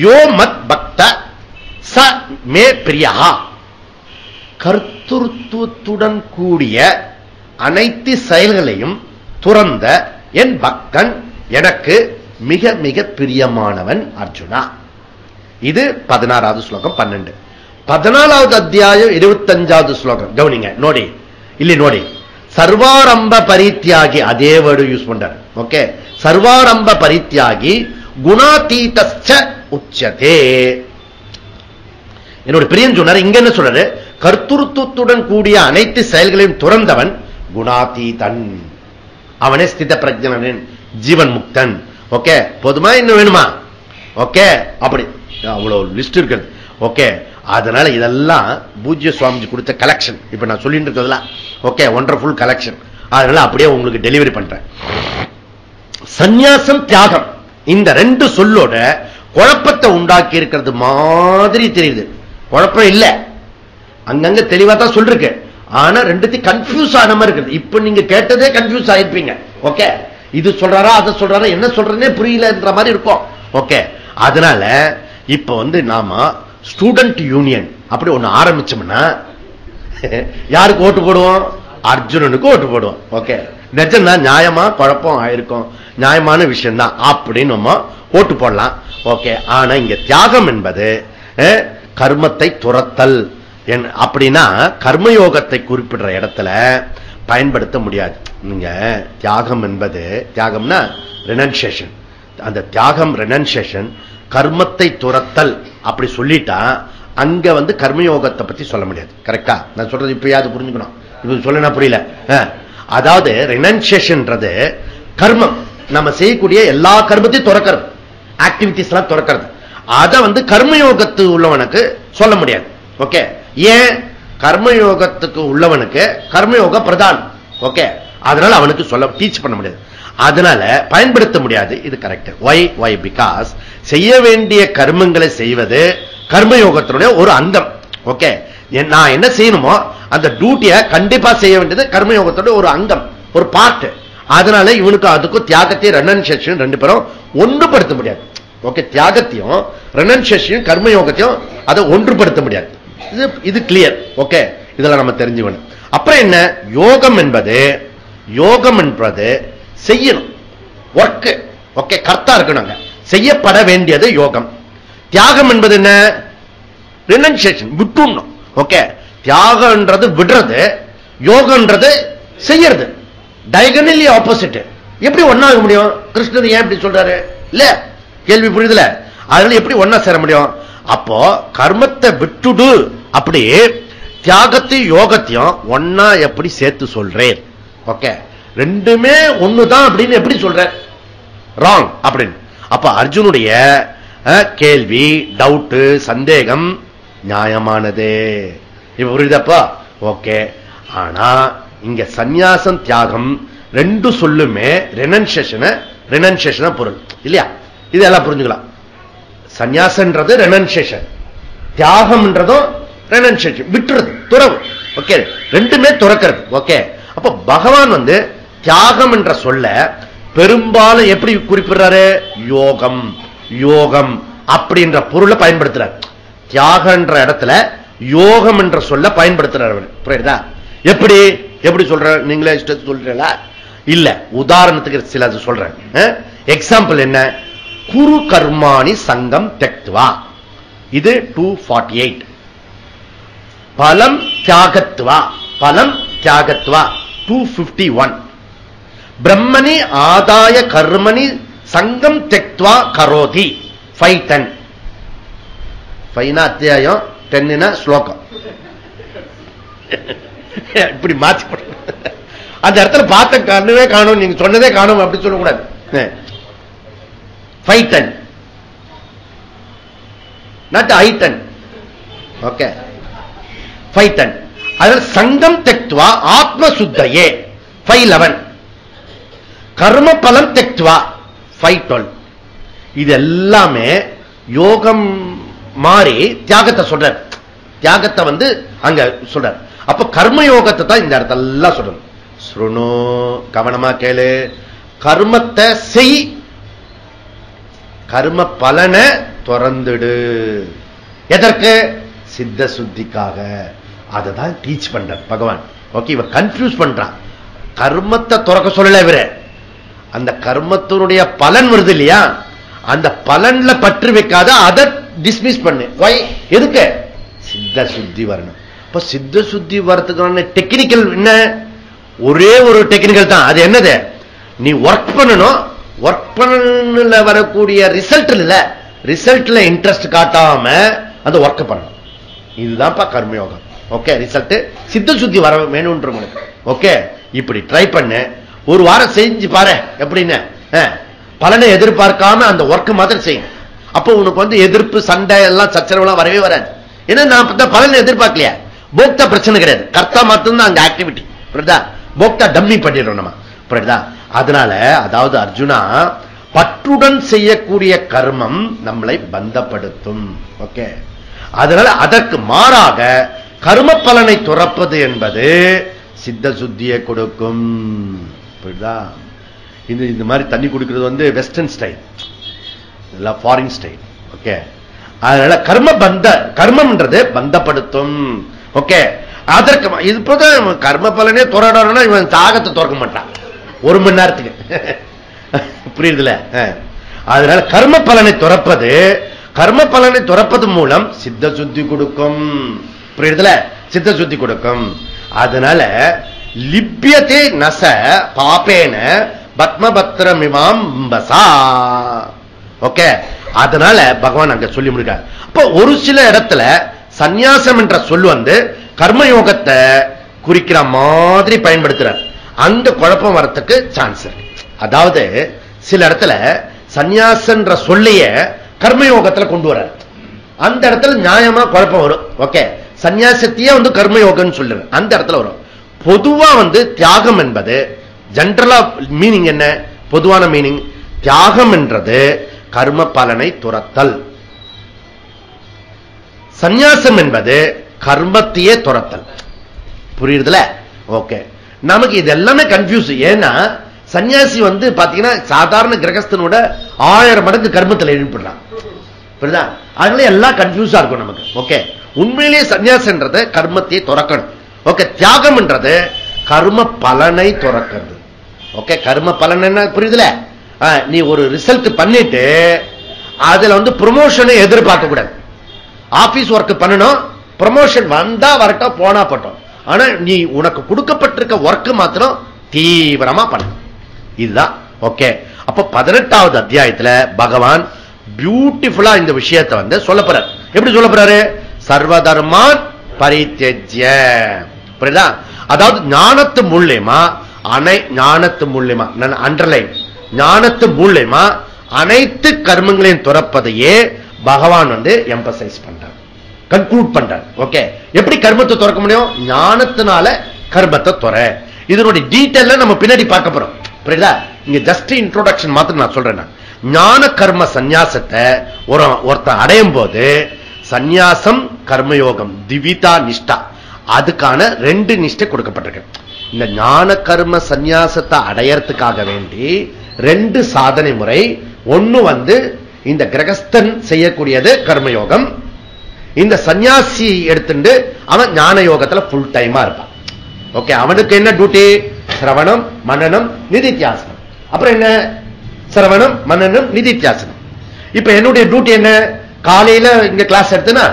யோ மத் பக்த ச மே பிரியா. கர்த்தத்துவத்துடன் கூடிய அனைத்து செயல்களையும் துறந்த என் பக்தன் எனக்கு மிக மிக பிரியமானவன் அர்ஜுனா. இது 16வது ஸ்லோகம் 12. 14வது அத்தியாயம் 25வது ஸ்லோகம் கவனிங்க. நோடி இல்லை நோடி. சர்வாரம்ப பரித்யாகி அதே வேர்டு யூஸ் பண்றார். ஓகே, சர்வாரம்ப பரித்யாகி குணாதீதஸ்ச உச்சதே. என்னோட பிரியன் சொன்னார். இங்க என்ன சொல்றாரு? கர்த்தத்துவத்துடன் கூடிய அனைத்து செயல்களையும் துறந்தவன் குணாதீதன். அவனே ஸ்தித பிரஜனன், ஜீவன் முக்தன். ஓகே, போதுமா? இன்னும் வேணுமா? ஓகே, அப்படி அவ்வளவு லிஸ்ட் இருக்கு. ஓகே, அதனால இதெல்லாம் பூஜ்ய சுவாமிஜி கொடுத்த கலெக்ஷன். இப்ப நான் சொல்லிட்டு இருக்கிறதுலாம் ஓகே ஒண்டர்ஃபுல் கலெக்ஷன். அதனால அப்படியே உங்களுக்கு டெலிவரி பண்றேன். சந்நியாசம் தியாகம் இந்த ரெண்டு சொல்லோட குழப்பத்தை உண்டாக்கி இருக்கிறது மாதிரி தெரியுது. குழப்பம் இல்ல, அங்கங்க தெளிவா தான் சொல்லிருக்கு. ஆனா ரெண்டுத்தையும் கன்ஃபியூஸ் ஆன மாதிரி இருக்குது. இப்ப நீங்க கேட்டதே கன்ஃபியூஸ் ஆயிருப்பீங்க. ஓகே, இது சொல்றாரா அதை சொல்றாரா என்ன சொல்றேன்னே புரியலன்ற மாதிரி இருக்கும். ஓகே, அதனால இப்ப வந்து நாம ஸ்டூடெண்ட் யூனியன் அப்படி ஒண்ணு ஆரம்பிச்சோம்னா யாருக்கு ஓட்டு போடுவோம்? அர்ஜுனனுக்கு ஓட்டு போடுவோம். ஓகே, நிஜம்தான், நியாயமா குழப்பம் ஆயிருக்கும், நியாயமான விஷயம் தான் அப்படின்னு நம்ம ஓட்டு போடலாம். ஓகே, ஆனா இங்க தியாகம் என்பது கர்மத்தை துரத்தல் அப்படின்னா கர்மயோகத்தை குறிப்பிடுற இடத்துல பயன்படுத்த முடியாது. நீங்க தியாகம் என்பது தியாகம்னா ரெனன்சியேஷன். அந்த தியாகம் ரெனன்சியேஷன் கர்மத்தை துரத்தல் அப்படி சொல்லிட்டா அங்க வந்து கர்மயோகத்தை பத்தி சொல்ல முடியாது. கரெக்டா? நான் சொல்றது இப்பயாவது புரிஞ்சுக்கணும். இப்ப சொல்ல புரியல. அதாவது ரெனன்சியேஷன்ன்றது கர்மம், நம்ம செய்யக்கூடிய எல்லா கர்மத்தையும் துறக்கிறது, ஆக்டிவிட்டிஸ் எல்லாம் துறக்கிறது. அதை வந்து கர்மயோகத்து உள்ளவனுக்கு சொல்ல முடியாது. ஓகே, ஏன்? கர்மயோகத்துக்கு உள்ளவனுக்கு கர்மயோக பிரதான். ஓகே, அதனால அவனுக்கு சொல்ல டீச் பண்ண முடியாது, அதனால பயன்படுத்த முடியாது. இது கரெக்ட். வை பிகாஸ் செய்ய வேண்டிய கர்மங்களை செய்வது கர்மயோகத்தினுடைய ஒரு அங்கம். ஓகே, நான் என்ன செய்யணுமோ அந்த டியூட்டியை கண்டிப்பா செய்ய வேண்டியது கர்மயோகத்தோட ஒரு அங்கம், ஒரு பார்ட். அதனால இவனுக்கு அதுக்கும் தியாகத்தையும் ரெனன்சியேஷன் ரெண்டு பேரும் ஒன்றுபடுத்த முடியாது. ஓகே, தியாகத்தையும் ரெனன்சியேஷன் கர்மயோகத்தையும் அதை ஒன்றுபடுத்த முடியாது. இது கிளியர். ஓகே, இதெல்லாம் நம்ம தெரிஞ்சுக்கணும். அப்புறம் என்ன, யோகம் என்பது செய்யணும், ஒர்க். ஓகே, கர்த்தா இருக்கணும், செய்யப்பட வேண்டியது யோகம். தியாகம் என்பது என்ன, ரெனன்சியேஷன், விட்டுணும். ஓகே, தியாகம்ன்றது விடுறது, யோகம்ன்றது செய்யறது. Diagonally opposite. எப்படி ஒன்னாக முடியும்? கிருஷ்ணன் ஏன் இப்படி சொல்றாரு இல்ல, கேள்வி புரியுதுல? அதனால எப்படி ஒன்னா சேர முடியும்? அப்போ கர்மத்தை விட்டுடு, அப்படி தியாகத்தையும் யோகத்தையும் ஒன்னா எப்படி சேர்த்து சொல்றேன்? ஓகே, ரெண்டுமே ஒண்ணுதான் அப்படின்னு எப்படி சொல்ற? ராங் அப்படின்னு. அப்ப அர்ஜுனுடைய கேள்வி, டவுட், சந்தேகம் நியாயமானது. இப்ப புரியுதப்பா? ஓகே, ஆனா இங்க சந்நியாசம் தியாகம் ரெண்டு சொல்லுமே ரெனன்சியேஷன் பொருள் இல்லையா? இதெல்லாம் புரிஞ்சுக்கலாம். சந்நியாசன்றது ரெனன்சியேஷன், தியாகம்ன்றதும் ரெனன்சியேஷன், விட்டுறது, துறவு. ஓகே, ரெண்டுமே துறக்கிறது. ஓகே, அப்ப பகவான் தியாகம் என்ற சொல்ல பெரும்பாலும் எப்படி குறிப்பிடுறாரு? யோகம் யோகம் அப்படின்ற பொருளை பயன்படுத்துறார். தியாகன்ற இடத்துல யோகம் என்ற சொல்ல பயன்படுத்துறார். புரியுதா? எப்படி எப்படி சொல்ற? நீங்களே இஷ்டத்துக்கு சொல்றீங்களா? இல்ல, உதாரணத்துக்கு சில சொல்றேன். எக்ஸாம்பிள் என்ன? குரு கர்மாணி சங்கம் தெக்த்வா, இது 248. பலம் தியாகத்வா 251. பிரம்மணி ஆதாய கர்மணி சங்கம் தெக்த்வா கரோதி 510. 5 அத்தியாயம், 10 ஸ்லோகம். இப்படி மாற்றி அந்த இடத்துல பார்த்த கண்ணுவே காணும், நீங்க சொன்னதே காணும் அப்படி சொல்லக்கூடாது. 510 not I10. ஓகே, 510. அதில் சங்கம் தெக்த்வா ஆத்ம சுத்தையே 511. கர்ம பலம் தெக்த்வா 512. இது எல்லாமே யோகம் மாறி தியாகத்தை சொல்ற. தியாகத்தை அங்க சொல்ற. அப்ப கர்ம யோகத்தை தான் இந்த இடத்துல சொல்லணும். சுருணு, கவனமா கேளு. கர்மத்தை செய், கர்ம பலனை துறந்துடு. எதற்கு? சித்த சுத்திக்காக. அதை டீச் பண்ற பகவான். ஓகே, இவ கன்ஃபியூஸ் பண்றான். கர்மத்தை துறக்க சொல்லல இவரு, அந்த கர்மத்தினுடைய பலன் வருது இல்லையா, அந்த பலன்ல பற்று வைக்காத, அதை டிஸ்மிஸ் பண்ணு. எதுக்கு? சித்த சுத்தி வரணும். இப்ப சித்த சுத்தி வரதுக்கான டெக்னிக்கல் என்ன? ஒரே ஒரு டெக்னிக்கல் தான். அது என்னது? நீ ஒர்க் பண்ணணும். ஒர்க் பண்ணல வரக்கூடிய ரிசல்ட் இல்ல, ரிசல்ட்ல இன்ட்ரெஸ்ட் காட்டாம அந்த ஒர்க் பண்ணணும். இதுதான்ப்பா கர்மயோகம். ஓகே, ரிசல்ட் சித்த சுத்தி வர வேணும்ன்ற உங்களுக்கு. ஓகே, இப்படி ட்ரை பண்ணு, ஒரு வாரம் செஞ்சு பாரு. எப்படின்னு பலனை எதிர்பார்க்காம அந்த ஒர்க் மாதிரி செய்யும். அப்போ உனக்கு எதிர்ப்பு, சண்டை எல்லாம், சச்சரவுலாம் வரவே வராது. ஏன்னா நான் பலனை எதிர்பார்க்கலையா. போக்தா பிரச்சனை கிடையாது, கர்த்தா மட்டும்தான் அங்க ஆக்டிவிட்டி. புரியுதா? போக்தா டம்மி பண்ணிடுறோம் நம்ம. புரியுதா? அதனால அதாவது அர்ஜுனா, பற்றுடன் செய்யக்கூடிய கர்மம் நம்மளை பந்தப்படுத்தும். ஓகே, அதனால அதற்கு மாறாக கர்ம பலனை துறப்பது என்பது சித்த சுத்தியை கொடுக்கும். புரியுதா? இந்த மாதிரி தண்ணி குடிக்கிறது western style, foreign style. Okay, அதனால கர்மம்ன்றது பந்தப்படுத்தும். ஓகே, அதற்கு இப்போதான் கர்ம பலனே துறடணும்னா இவன் தாகத்தை துறக்க மாட்டான் 1 மணி நேரத்துக்கு. புரியுதுல? அதனால கர்ம பலனை துறப்பது, கர்ம பலனை துறப்பது மூலம் சித்த சுத்தி கொடுக்கும். புரியுதுல? சித்த சுத்தி கொடுக்கும். அதனால லிப்யதே நச பாபேன பத்மபத்ரமிமாம் பசா. ஓகே, அதனால பகவான் அங்க சொல்லி முடிக்கிறார். அப்போ ஒரு சில இடத்துல சந்நியாசம் என்ற சொல் கர்மயோகத்தை குறிக்கிற மாதிரி பயன்படுத்துறார். அங்க குழப்பம் வரத்துக்கு சான்ஸ் இருக்கு. அதாவது சில இடத்துல சந்நியாசன்ற சொல்லைய கர்மயோகத்துல கொண்டு வர, அந்த இடத்துல நியாயமா குழப்பம் வரும். ஓகே, சந்நியாசத்தையே கர்மயோகம் சொல்லுற அந்த இடத்துல வரும். பொதுவா தியாகம் என்பது ஜெனரலா மீனிங் என்ன? பொதுவான மீனிங், தியாகம் என்றது கர்ம பலனை துரத்தல். சந்நியாசம் என்பது கர்மத்தையே துரத்தல். புரியுதுல? ஓகே. நமக்கு இது எல்லாமே கன்ஃபியூஸ். ஏன்னா சன்னியாசி பாத்தீங்கன்னா சாதாரண கிரகஸ்தனோட 1000 மடங்கு கர்மத்தில் ஈடுபடுறான். புரியுதா? அதனால எல்லாம் கன்ஃபியூஸா இருக்கும் நமக்கு. ஓகே. உண்மையிலேயே சன்னியாசம்ன்றது கர்மத்தை துறக்கணும். ஓகே. தியாகம் என்றது கர்ம பலனை துறக்கிறது. ஓகே. கர்ம பலன் என்ன புரியுதுல? நீ ஒரு ரிசல்ட் பண்ணிட்டு அதுல ப்ரொமோஷனை எதிர்பார்க்க கூடாது. ஆபீஸ் ஒர்க் பண்ணணும், ப்ரொமோஷன் வந்தா வரட்டும், போனா போட்டோம். ஆனா நீ உனக்கு கொடுக்கப்பட்டிருக்க ஒர்க் மாத்திரம் தீவிரமா பண்ண. இதுதான். ஓகே. அப்ப 18வது அத்தியாயத்துல பகவான் பியூட்டிஃபுல்லா இந்த விஷயத்தை சொல்ல போறார். எப்படி சொல்ல போறாரு? சர்வதர்மான் பரித்யஜ்ய. புரியுதா? அதாவது ஞானத்து மூலியமா நான் அண்டர்லைன், ஞானத்து மூலியமா அனைத்து கர்மங்களையும் துறப்பதையே பகவான் எம்பசைஸ் பண்றார், கன்க்ளூட் பண்றார். ஓகே. எப்படி கர்மத்தை துறக்க முடியும்? ஞானத்தினால கர்மத்தை துற. இதனுடைய டீட்டெயில் நம்ம பின்னாடி பார்க்க போறோம். புரியுதா? இங்க ஜஸ்ட் இன்ட்ரோடக்ஷன் மாத்திரம் நான் சொல்றேன். ஞான கர்ம சந்நியாசத்தை ஒருத்தன் அடையும் போது சந்நியாசம் கர்மயோகம் திவிதா நிஷ்டா, அதுக்கான 2 நிஷ்டை கொடுக்கப்பட்டிருக்கு. இந்த ஞான கர்ம சந்நியாசத்தை அடையறதுக்காக வேண்டி 2 சாதனை முறை. ஒன்னு இந்த கிரகஸ்தன் செய்யக்கூடியது கர்மயோகம். இந்த சன்னியாசி எடுத்துட்டு அவன் ஞான யோகத்துல ஃபுல் டைமா இருப்பான். ஓகே. அவனுக்கு என்ன டியூட்டி? சிரவணம், மனனம், நிதித்தியாசனம். அப்புறம் என்ன? சிரவணம், மனனம், நிதித்தியாசனம். இப்ப என்னுடைய டியூட்டி என்ன? காலையில இங்க கிளாஸ் எடுத்தனா,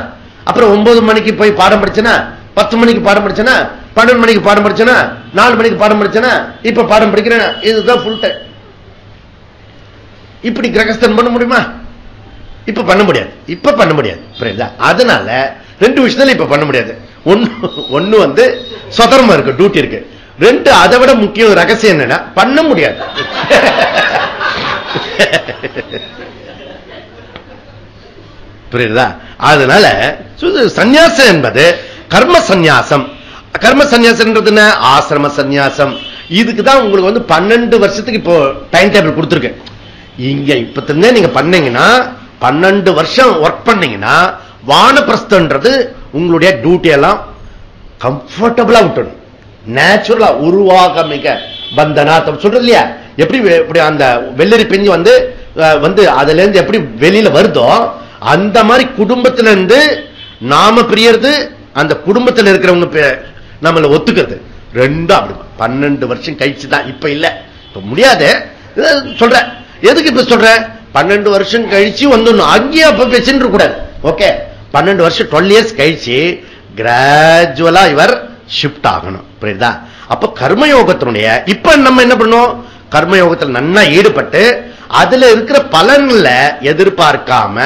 அப்புறம் 9 மணிக்கு போய் பாடம் படிச்சனா, 10 மணிக்கு பாடம் படிச்சனா, 12 மணிக்கு பாடம் படிச்சனா, 4 மணிக்கு பாடம் படிச்சனா, இப்ப பாடம் படிக்கிறேன். இதுதான் ஃபுல் டைம். இப்படி கிரகஸ்தன் பண்ண முடியுமா? இப்ப பண்ண முடியாது. இப்ப பண்ண முடியாது. புரியுதா? அதனால 2 விஷயத்துல இப்ப பண்ண முடியாது. ஒன்னு சுதர்மம் இருக்கு, டியூட்டி இருக்கு. 2 அதை விட முக்கியம் ரகசியம் என்னன்னா பண்ண முடியாது. புரியுதா? அதனால சந்நியாசம் என்பது கர்ம சந்நியாசம். கர்ம சந்நியாசம்ன்றது என்ன? ஆசிரம சந்நியாசம். இதுக்குதான் உங்களுக்கு 12 வருஷத்துக்கு இப்போ டைம் டேபிள் கொடுத்துருக்கு. இங்க இப்ப நீங்க பண்ணீங்கன்னா 12 வருஷம் ஒர்க் பண்ணீங்கன்னா வானப்பிரஸ்தன்றது உங்களுடைய டியூட்டி எல்லாம் கம்ஃபர்டபுளா விட்டுடும். நேச்சுரலா உருவாக மிக பந்தனா சொல்றது இல்லையா? எப்படி அந்த வெள்ளரி பிஞ்சு அதுல இருந்து எப்படி வெளியில வருதோ அந்த மாதிரி குடும்பத்தில இருந்து நாம பிரியறது, அந்த குடும்பத்தில் இருக்கிறவங்க நம்மள ஒத்துக்கிறது. 2 அப்படி 12 வருஷம் கழிச்சுதான். இப்ப இல்ல, இப்ப முடியாது சொல்ற. எதுக்கு இப்ப சொல்ற? 12 வருஷம் கழிச்சு அங்கேயே அப்ப பேசிட்டு கூடாது. ஓகே. 12 வருஷம் 12 இயர்ஸ் கழிச்சு கிராஜுவலா இவர் ஷிஃப்ட் ஆகணும். புரியுதா? அப்ப கர்மயோகத்தினுடைய இப்ப நம்ம என்ன பண்ணோம்? கர்மயோகத்தில் நன்னா ஈடுபட்டு அதுல இருக்கிற பலன்ல எதிர்பார்க்காம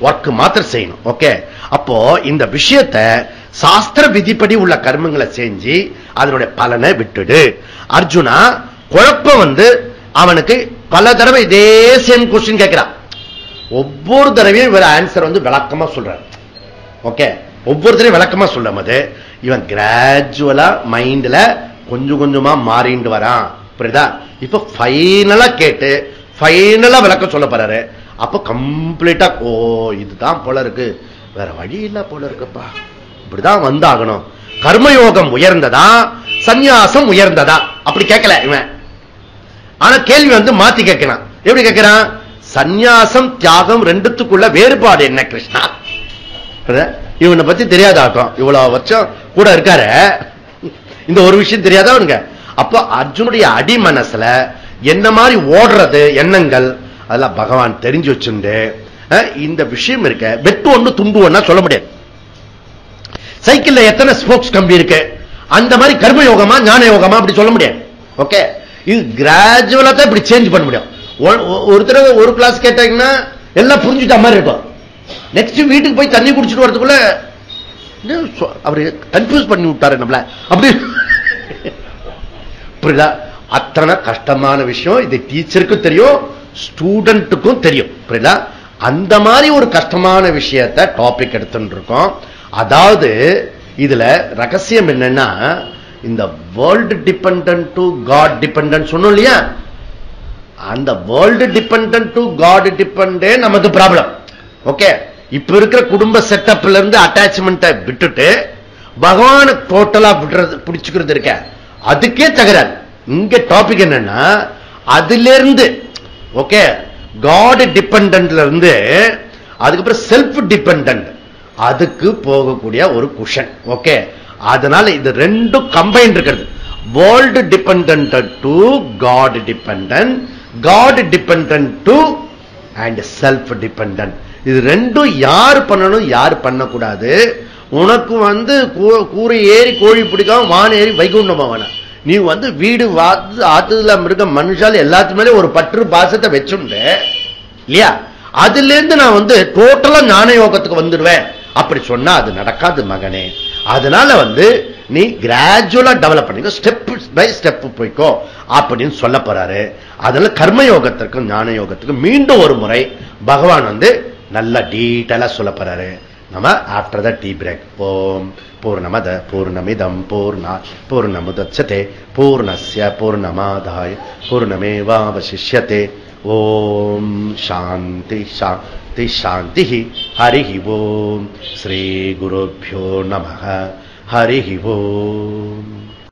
ஒர்க் மாத்திரம் செய்யணும். ஓகே. அப்போ இந்த விஷயத்தை சாஸ்திர விதிப்படி உள்ள கர்மங்களை செஞ்சு அதனுடைய பலனை விட்டுடு. அர்ஜுனா, குழப்பம் அவனுக்கு பல தடவை இதே சேம் கொஸ்டின் கேட்கிறான். ஒவ்வொரு தடவையும் இவர் ஆன்சர் விளக்கமா சொல்றார். ஓகே. ஒவ்வொரு தடவையும் விளக்கமா சொல்லும் போது இவன் கிராஜுவலா மைண்ட்ல கொஞ்சம் கொஞ்சமா மாறிண்டு வரான். புரியுதா? இப்ப ஃபைனலா கேட்டு ஃபைனலா விளக்கம் சொல்ல போறாரு. அப்ப கம்ப்ளீட்டா ஓ இதுதான் போல இருக்கு, வேற வழி இல்ல போல இருக்குப்பா, இப்படிதான் வந்தாகணும். கர்மயோகம் உயர்ந்ததா சந்நியாசம் உயர்ந்ததா அப்படி கேட்கல இவன். ஆனா கேள்வி மாத்தி கேட்கிறான். எப்படி கேட்கிறான்? சந்நியாசம் தியாகம் 2த்துக்குள்ள வேறுபாடு என்ன கிருஷ்ணா? இவனை பத்தி தெரியாதாட்டம், இவ்வளவு வருஷம் கூட இருக்காரு, இந்த ஒரு விஷயம் தெரியாதா அவனுங்க? அப்ப அர்ஜுனுடைய அடி மனசுல என்ன மாதிரி ஓடுறது எண்ணங்கள் அதெல்லாம் பகவான் தெரிஞ்சு வச்சுண்டு இந்த விஷயம் இருக்க. வெட்டு ஒண்ணு துண்டு ஒண்ணா சொல்ல முடியாது. சைக்கிள்ல எத்தனை ஸ்போக்ஸ் கம்பி இருக்கு, அந்த மாதிரி கர்மயோகமா ஞான யோகமா அப்படி சொல்ல முடியாது. ஓகே. இது கிராஜுவலா தான் இப்படி சேஞ்ச் பண்ண முடியும். ஒரு தடவை ஒரு கிளாஸ் கேட்டாங்கன்னா எல்லாம் புரிஞ்சுட்ட மாதிரி இருக்கும். நெக்ஸ்ட் வீட்டுக்கு போய் தண்ணி குடிச்சிட்டு வரதுக்குள்ள அவரு கன்ஃபியூஸ் பண்ணி விட்டாரு நம்மள. அப்படி புரியுதா? அத்தனை கஷ்டமான விஷயம். இது டீச்சருக்கும் தெரியும், ஸ்டூடெண்ட்டுக்கும் தெரியும். புரியுதா? அந்த மாதிரி ஒரு கஷ்டமான விஷயத்தை டாபிக் எடுத்துட்டு இருக்கோம். அதாவது இதுல ரகசியம் என்னன்னா, இந்த world dependent to God dependent சொன்னோம் இல்லையா, அந்த வேர்ல்டு டிபெண்டன்ட் டு காட் டிபெண்டே நமக்கு ப்ராப்ளம். ஓகே, இப்ப இருக்கிற குடும்ப செட்டப்ல இருந்து அட்டாச்மெண்ட்டை விட்டுட்டு பகவான டோட்டலா விடுறது பிடிச்சுக்கிறது இருக்க, அதுக்கே தகராறு. இங்க டாபிக் என்னன்னா, அதுல இருந்து ஓகே காட் டிபெண்டன்ட்ல இருந்து அதுக்கப்புறம் செல்ஃப் டிபெண்டன்ட் அதுக்கு போகக்கூடிய ஒரு குஷன். ஓகே, அதனால இது ரெண்டும் கம்பைன் இருக்கிறது. World dependent to God dependent, God dependent to and self dependent. இது ரெண்டும் யார் பண்ணணும் யார் பண்ணக்கூடாது. உனக்கு கூரை ஏறி கோழி பிடிக்காம வான ஏறி வைகுண்டம் வேணாம். நீ வீடு ஆத்துல இருக்க மனுஷால எல்லாத்து மேலே ஒரு பற்று பாசத்தை வச்சுண்டு இல்லையா, அதுல இருந்து நான் டோட்டலா ஞான யோகத்துக்கு வந்துடுவேன் அப்படி சொன்னா அது நடக்காது மகனே. அதனால நீ கிராஜுவலா டெவலப் பண்ணிக்கோ, ஸ்டெப் பை ஸ்டெப் போய்க்கோ அப்படின்னு சொல்ல போறாரு. அதனால கர்மயோகத்திற்கும் ஞான யோகத்துக்கும் மீண்டும் ஒரு முறை பகவான் நல்ல டீட்டெயிலா சொல்ல போறாரு. நம்ம ஆஃப்டர் த டீ பிரேக். ஓம் பூர்ணமத பூர்ணமிதம் பூர்ணாத் பூர்ணமுதச்யதே பூர்ணஸ்ய பூர்ணமாதாய பூர்ணமேவாவசிஷ்யதே. ஓம் சாந்தி சாந்தி சாந்தி. ஹரி ஓம். ஸ்ரீ குருभ्यो நமः. ஹரி ஓம்.